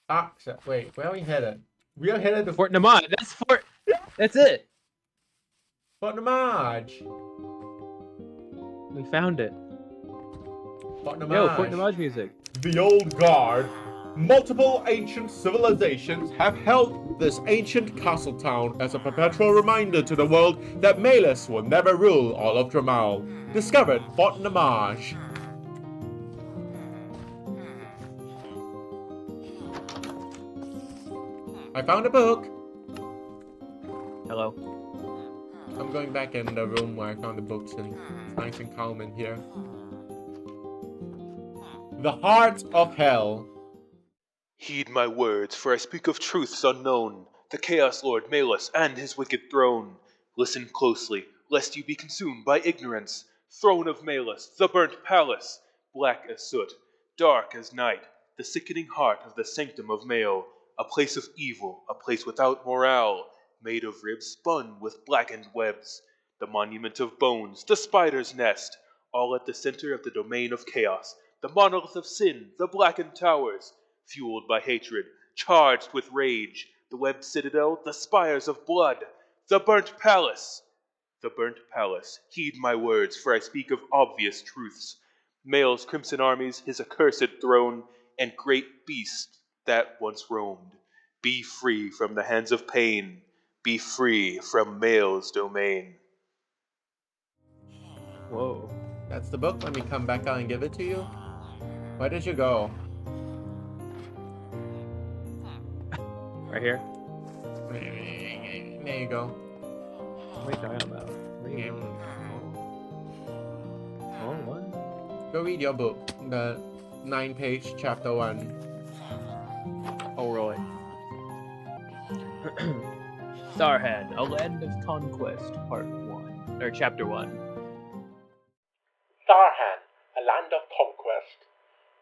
Ah, wait, where are we headed? We are headed to Fort Namaj. That's Fort. That's it. Fort Namaj. We found it. Fort Namaj. Yo, Fort Namaj music. The Old Guard. Multiple ancient civilizations have held this ancient castle town as a perpetual reminder to the world that Malus will never rule all of Drehmal. Discovered Fort Namaj. I found a book. Hello. I'm going back in the room where I found the books, and it's nice and calm in here. The Heart of Hell. Heed my words, for I speak of truths unknown, the Chaos Lord Malus and his wicked throne. Listen closely, lest you be consumed by ignorance. Throne of Malus, the burnt palace, black as soot, dark as night, the sickening heart of the sanctum of Mao, a place of evil, a place without morale, made of ribs spun with blackened webs, the monument of bones, the spider's nest, all at the center of the domain of chaos, the monolith of sin, the blackened towers, fueled by hatred, charged with rage, the webbed citadel, the spires of blood, the burnt palace. The burnt palace, heed my words, for I speak of obvious truths. Male's crimson armies, his accursed throne, and great beast that once roamed. Be free from the hands of pain, be free from Male's domain. Whoa. That's the book. Let me come back out and give it to you. Where did you go? Right here. There you go. What are you talking about? Where are you going? Oh, what? Go read your book. The 9-page chapter 1. Oh, really? Tharhan, A Land of Conquest, Part 1, or Chapter 1. Tharhan, a land of conquest.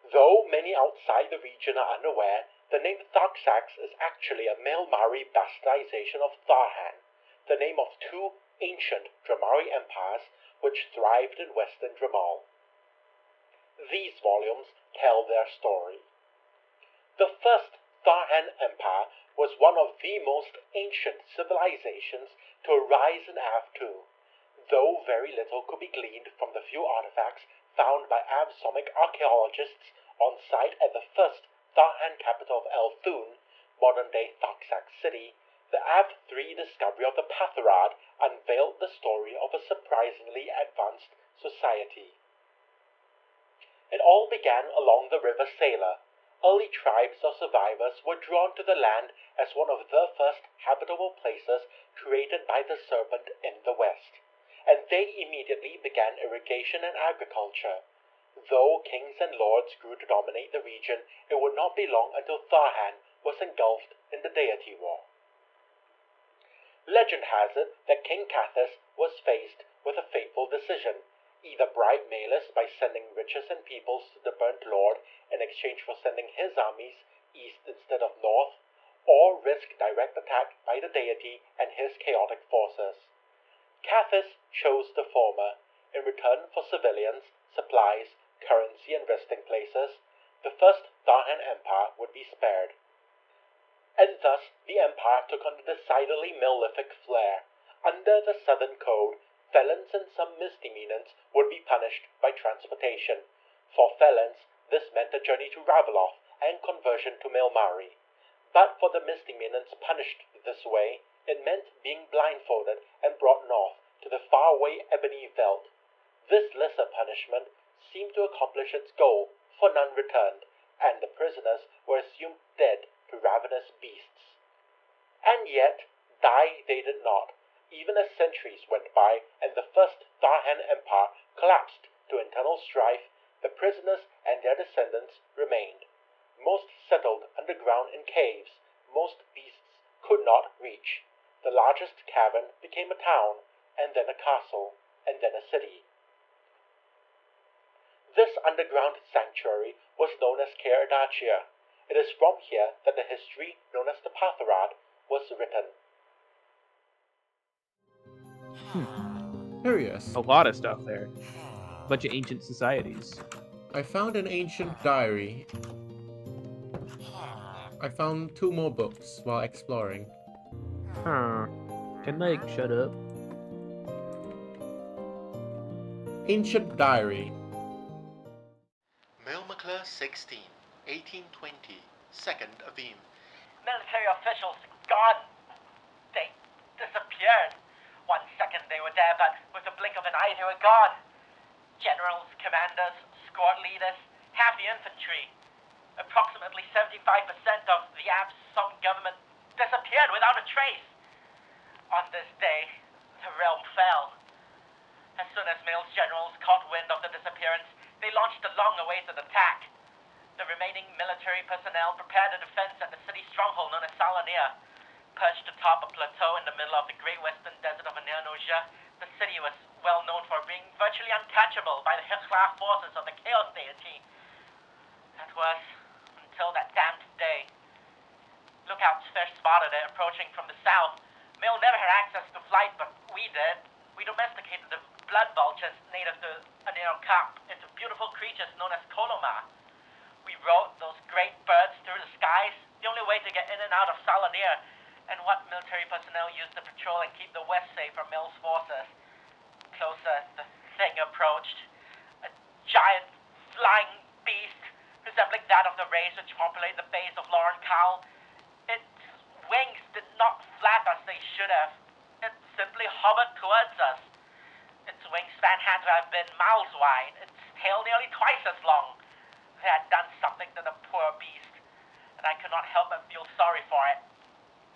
Though many outside the region are unaware, the name Tharxax is actually a Melmari bastardization of Tharhan, the name of two ancient Dremari empires which thrived in western Drehmal. These volumes tell their story. The first Tharhan Empire was one of the most ancient civilizations to arise in Av2, though very little could be gleaned from the few artifacts found by avsomic archaeologists on site at the first Tharhan capital of Elthun, modern-day Tharxax City. The Av3 discovery of the Patharad unveiled the story of a surprisingly advanced society. It all began along the river Sailor. Early tribes of survivors were drawn to the land as one of the first habitable places created by the serpent in the west, and they immediately began irrigation and agriculture. Though kings and lords grew to dominate the region, it would not be long until Tharhan was engulfed in the deity war. Legend has it that King Cathis was faced with a fateful decision: either bribe Malus by sending riches and peoples to the burnt lord in exchange for sending his armies east instead of north, or risk direct attack by the deity and his chaotic forces. Cathis chose the former. In return for civilians, supplies, currency, and resting places, the first Tharhan Empire would be spared. And thus the empire took on a decidedly malefic flair. Under the Southern Code, felons and some misdemeanants would be punished by transportation. For felons, this meant a journey to Raveloth and conversion to Melmari. But for the misdemeanants punished this way, it meant being blindfolded and brought north to the faraway Ebony Veldt. This lesser punishment seemed to accomplish its goal, for none returned, and the prisoners were assumed dead to ravenous beasts. And yet, die they did not. Even as centuries went by and the first Tharhan Empire collapsed to internal strife, the prisoners and their descendants remained. Most settled underground in caves most beasts could not reach. The largest cavern became a town, and then a castle, and then a city. This underground sanctuary was known as Caer Ardachia. It is from here that the history known as the Patharad was written. Curious. A lot of stuff there. Bunch of ancient societies. I found an ancient diary. I found 2 more books while exploring. Huh. Can Mike shut up? Ancient diary. Melmacla 16, 1820, 2nd Avim. Military officials gone. They disappeared. 1 second they were there, but with the blink of an eye they were gone. Generals, commanders, squad leaders, half the infantry. Approximately 75% of the av'sal government disappeared without a trace. On this day, the realm fell. As soon as Mail's generals caught wind of the disappearance, they launched a long-awaited attack. The remaining military personnel prepared a defense at the city stronghold known as Salanir. Perched atop a plateau in the middle of the great western desert of Aner-Noja, the city was well known for being virtually untouchable by the Hekla forces of the Chaos deity. That was until that damned day. Lookouts first spotted it approaching from the south. Mail never had access to flight, but we did. We domesticated the blood vultures native to Aner-Kap into beautiful creatures known as Kolomar. We rode those great birds through the skies, the only way to get in and out of Salanir, and what military personnel used to patrol and keep the west safe from Mil's forces. Closer, the thing approached. A giant flying beast, resembling that of the rays which populate the base of Lauren Cowell. Its wings did not flap as they should have. It simply hovered towards us. Its wingspan had to have been miles wide, its tail nearly twice as long. They had done something to the poor beast, and I could not help but feel sorry for it.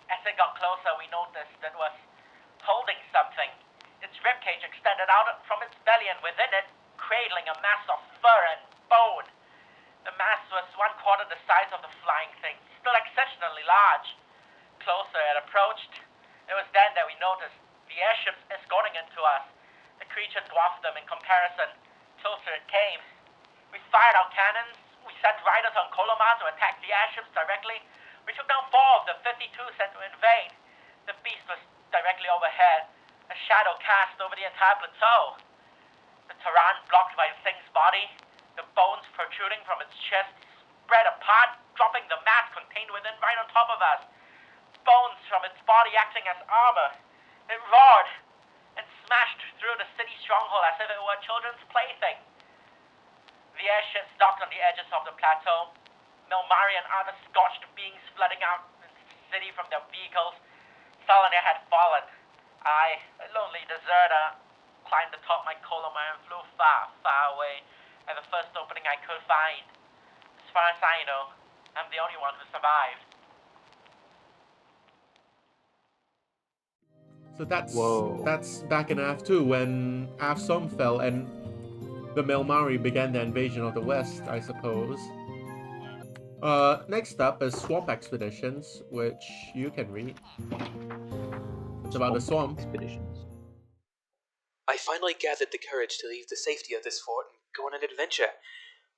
As it got closer, we noticed it was holding something. Its ribcage extended out from its belly, and within it, cradling a mass of fur and bone. The mass was 1/4 the size of the flying thing, still exceptionally large. Closer it approached. It was then that we noticed the airships escorting into us. The creature dwarfed them in comparison. Closer it came. We fired our cannons. We sent riders on Colomar to attack the airships directly. We took down 4 of the 52 sent to invade. The beast was directly overhead, a shadow cast over the entire plateau. The Tehran blocked by the thing's body, the bones protruding from its chest, spread apart, dropping the mass contained within right on top of us. Bones from its body acting as armor. It roared and smashed through the city stronghold as if it were a children's plaything. The airships docked on the edges of the plateau. Milmari and other scorched beings flooding out the city from their vehicles. Solanair had fallen. I, a lonely deserter, climbed atop my Colomar and flew far, far away at the first opening I could find. As far as I know, I'm the only one who survived. So that's Whoa. back in AV2 when av'sal fell and the Melmari began the invasion of the West, I suppose. Next up is Swamp Expeditions, which you can read. It's about the swamp. Expeditions. I finally gathered the courage to leave the safety of this fort and go on an adventure.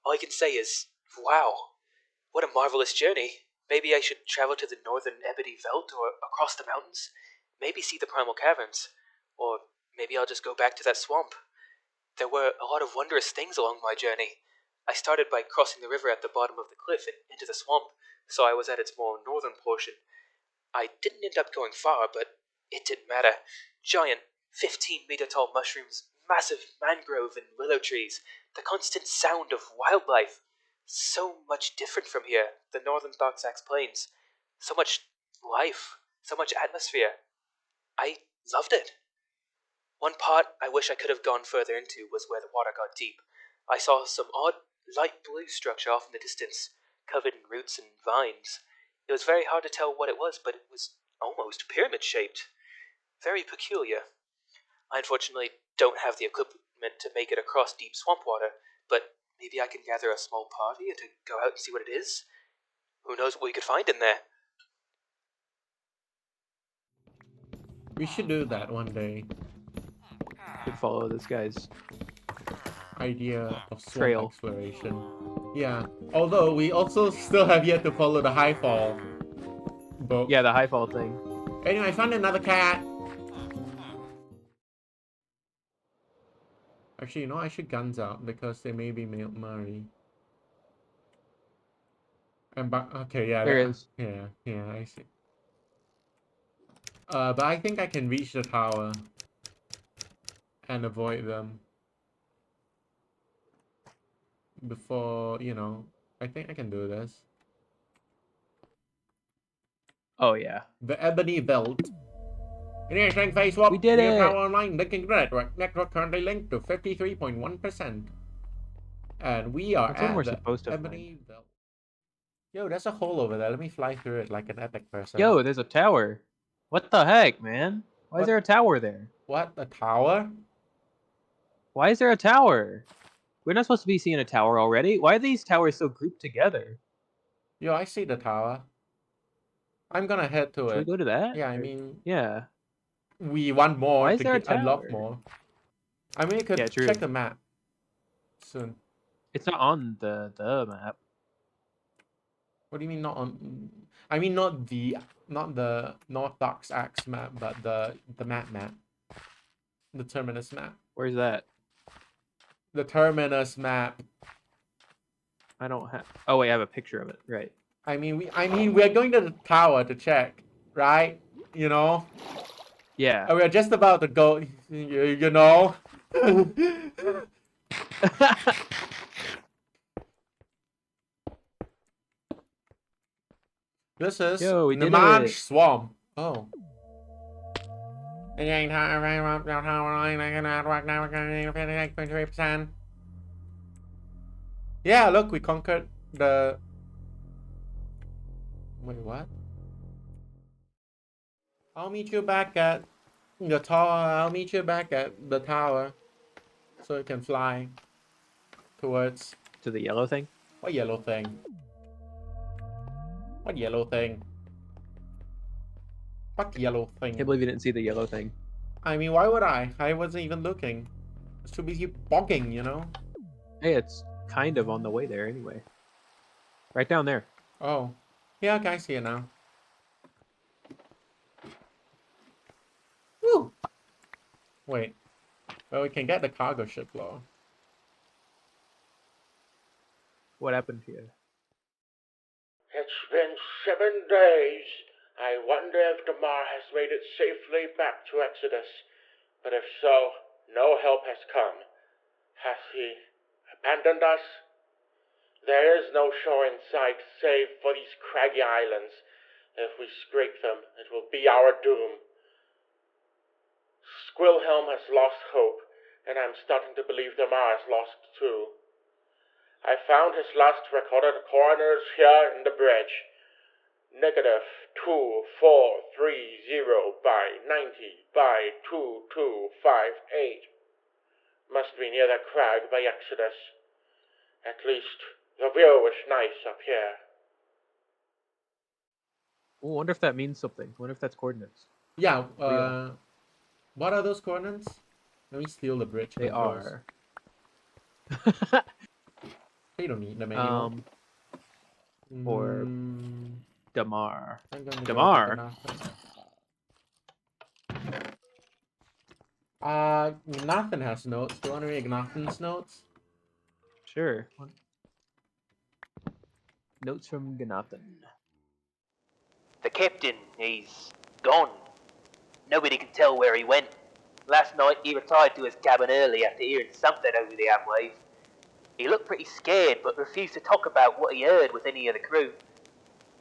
All I can say is, wow, what a marvelous journey. Maybe I should travel to the northern Ebony Veldt or across the mountains. Maybe see the Primal Caverns. Or maybe I'll just go back to that swamp. There were a lot of wondrous things along my journey. I started by crossing the river at the bottom of the cliff and into the swamp, so I was at its more northern portion. I didn't end up going far, but it didn't matter. Giant, 15-meter-tall mushrooms, massive mangrove and willow trees, the constant sound of wildlife. So much different from here, the northern Darksax Plains. So much life, so much atmosphere. I loved it. One part I wish I could have gone further into was where the water got deep. I saw some odd, light blue structure off in the distance, covered in roots and vines. It was very hard to tell what it was, but it was almost pyramid-shaped. Very peculiar. I unfortunately don't have the equipment to make it across deep swamp water, but maybe I can gather a small party to go out and see what it is. Who knows what we could find in there? We should do that one day. Could follow this guy's Idea of swamp trail. exploration. Yeah. Although we also still have yet to follow the Highfall book. Yeah, the highfall thing. Anyway, I found another cat. Actually, you know, I should guns out because they may be Mari. And okay, yeah. There is. Yeah, I see. But I think I can reach the tower and avoid them before, you know, I think I can do this. Oh yeah. The Ebony Veldt. Initiating phase swap. We did New it! tower online. Linking network. Network currently linked to 53.1%. And we are That's when at we're the supposed to Ebony Veldt. Yo, there's a hole over there. Let me fly through it like an epic person. Yo, there's a tower. What the heck, man? Why is What? there a tower there? What? A tower? Why is there a tower? We're not supposed to be seeing a tower already. Why are these towers so grouped together? Yo, I see the tower. I'm gonna head to Should we it. go to that? Yeah, I Or- mean, yeah. we want more Why is to there a unlock tower? more. I mean, we could Yeah, true. check the map soon. It's not on the map. What do you mean not on? I mean not the North Darksax map, but the map. The Terminus map. Where's that? The Terminus map. I don't have. Oh wait, I have a picture of it. Right. I mean we're going to the tower to check, right? You know. Yeah. We're just about to go. You know. This is Yo, we did Naman it. Swamp. Oh. Yeah, look, we conquered the... Wait, what? I'll meet you back at the tower. I'll meet you back at the tower. So you can fly towards... To the yellow thing? What yellow thing? What yellow thing? What yellow thing? Can't believe you didn't see the yellow thing. I mean, why would I? I wasn't even looking. I was too busy bogging, you know? Hey, it's kind of on the way there anyway. Right down there. Oh. Yeah, okay, I see it now. Woo! Wait. Well, we can get the cargo ship, though. What happened here? It's been 7 days. I wonder if Damar has made it safely back to Exodus. But if so, no help has come. Has he abandoned us? There is no shore in sight save for these craggy islands. If we scrape them, it will be our doom. Squilhelm has lost hope, and I'm starting to believe Damar has lost too. I found his last recorded coordinates here in the bridge. -2430 by 90 by 2258. Must be near the crag by Exodus. At least the view is nice up here. Oh, I wonder if that means something. I wonder if that's coordinates. Yeah, Real. what are those coordinates? Let me steal the bridge. They controls. are. You don't need the manual. For Mm, Damar. I'm gonna Damar? Go Nathan has notes. Do you want to read Nathan's notes? Sure. Notes from Gnathan. The captain, he's gone. Nobody can tell where he went. Last night he retired to his cabin early after hearing something over the Amwave. He looked pretty scared, but refused to talk about what he heard with any of the crew.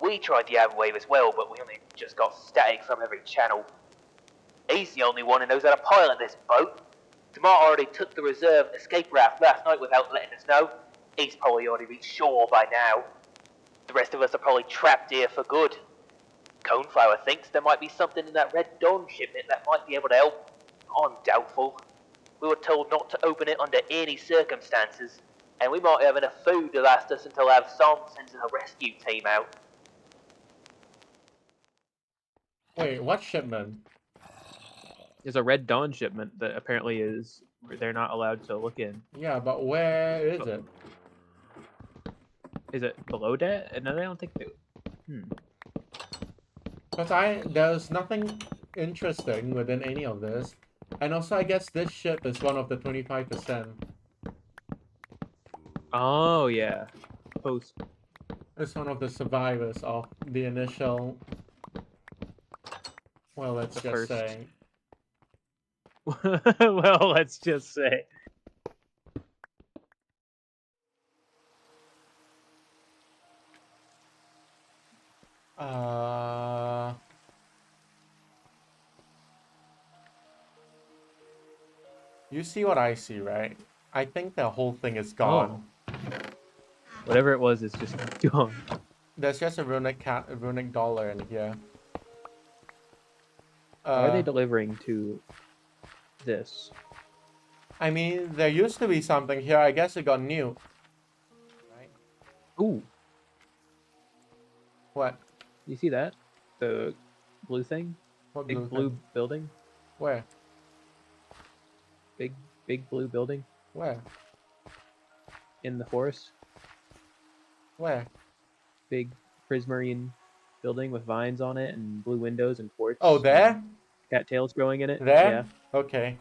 We tried the Amwave as well, but we only just got static from every channel. He's the only one who knows how to pilot this boat. Damar already took the reserve escape raft last night without letting us know. He's probably already reached shore by now. The rest of us are probably trapped here for good. Coneflower thinks there might be something in that Red Dawn shipment that might be able to help. I'm doubtful. We were told not to open it under any circumstances, and we might have enough food to last us until av'sal sends a rescue team out. Wait, what shipment? There's a Red Dawn shipment that apparently is they're not allowed to look in. Yeah, but where is it? Is it below that? No, I don't think they. Because there's nothing interesting within any of this. And also, I guess this ship is one of the 25%. Oh, yeah. Post. It's one of the survivors of the initial... Well, let's The just first. say... Well, let's just say. You see what I see, right? I think the whole thing is gone. Oh. Whatever it was is just gone. There's just a runic dollar in here. Why are they delivering to this? I mean, there used to be something here. I guess it got new. Right? Ooh. What? You see that? The blue thing? What Big blue blue building? Where? Big blue building? Where? In the forest? Where? Big prismarine building with vines on it and blue windows and quartz. Oh, there? Cattails growing in it. There? Yeah. Okay.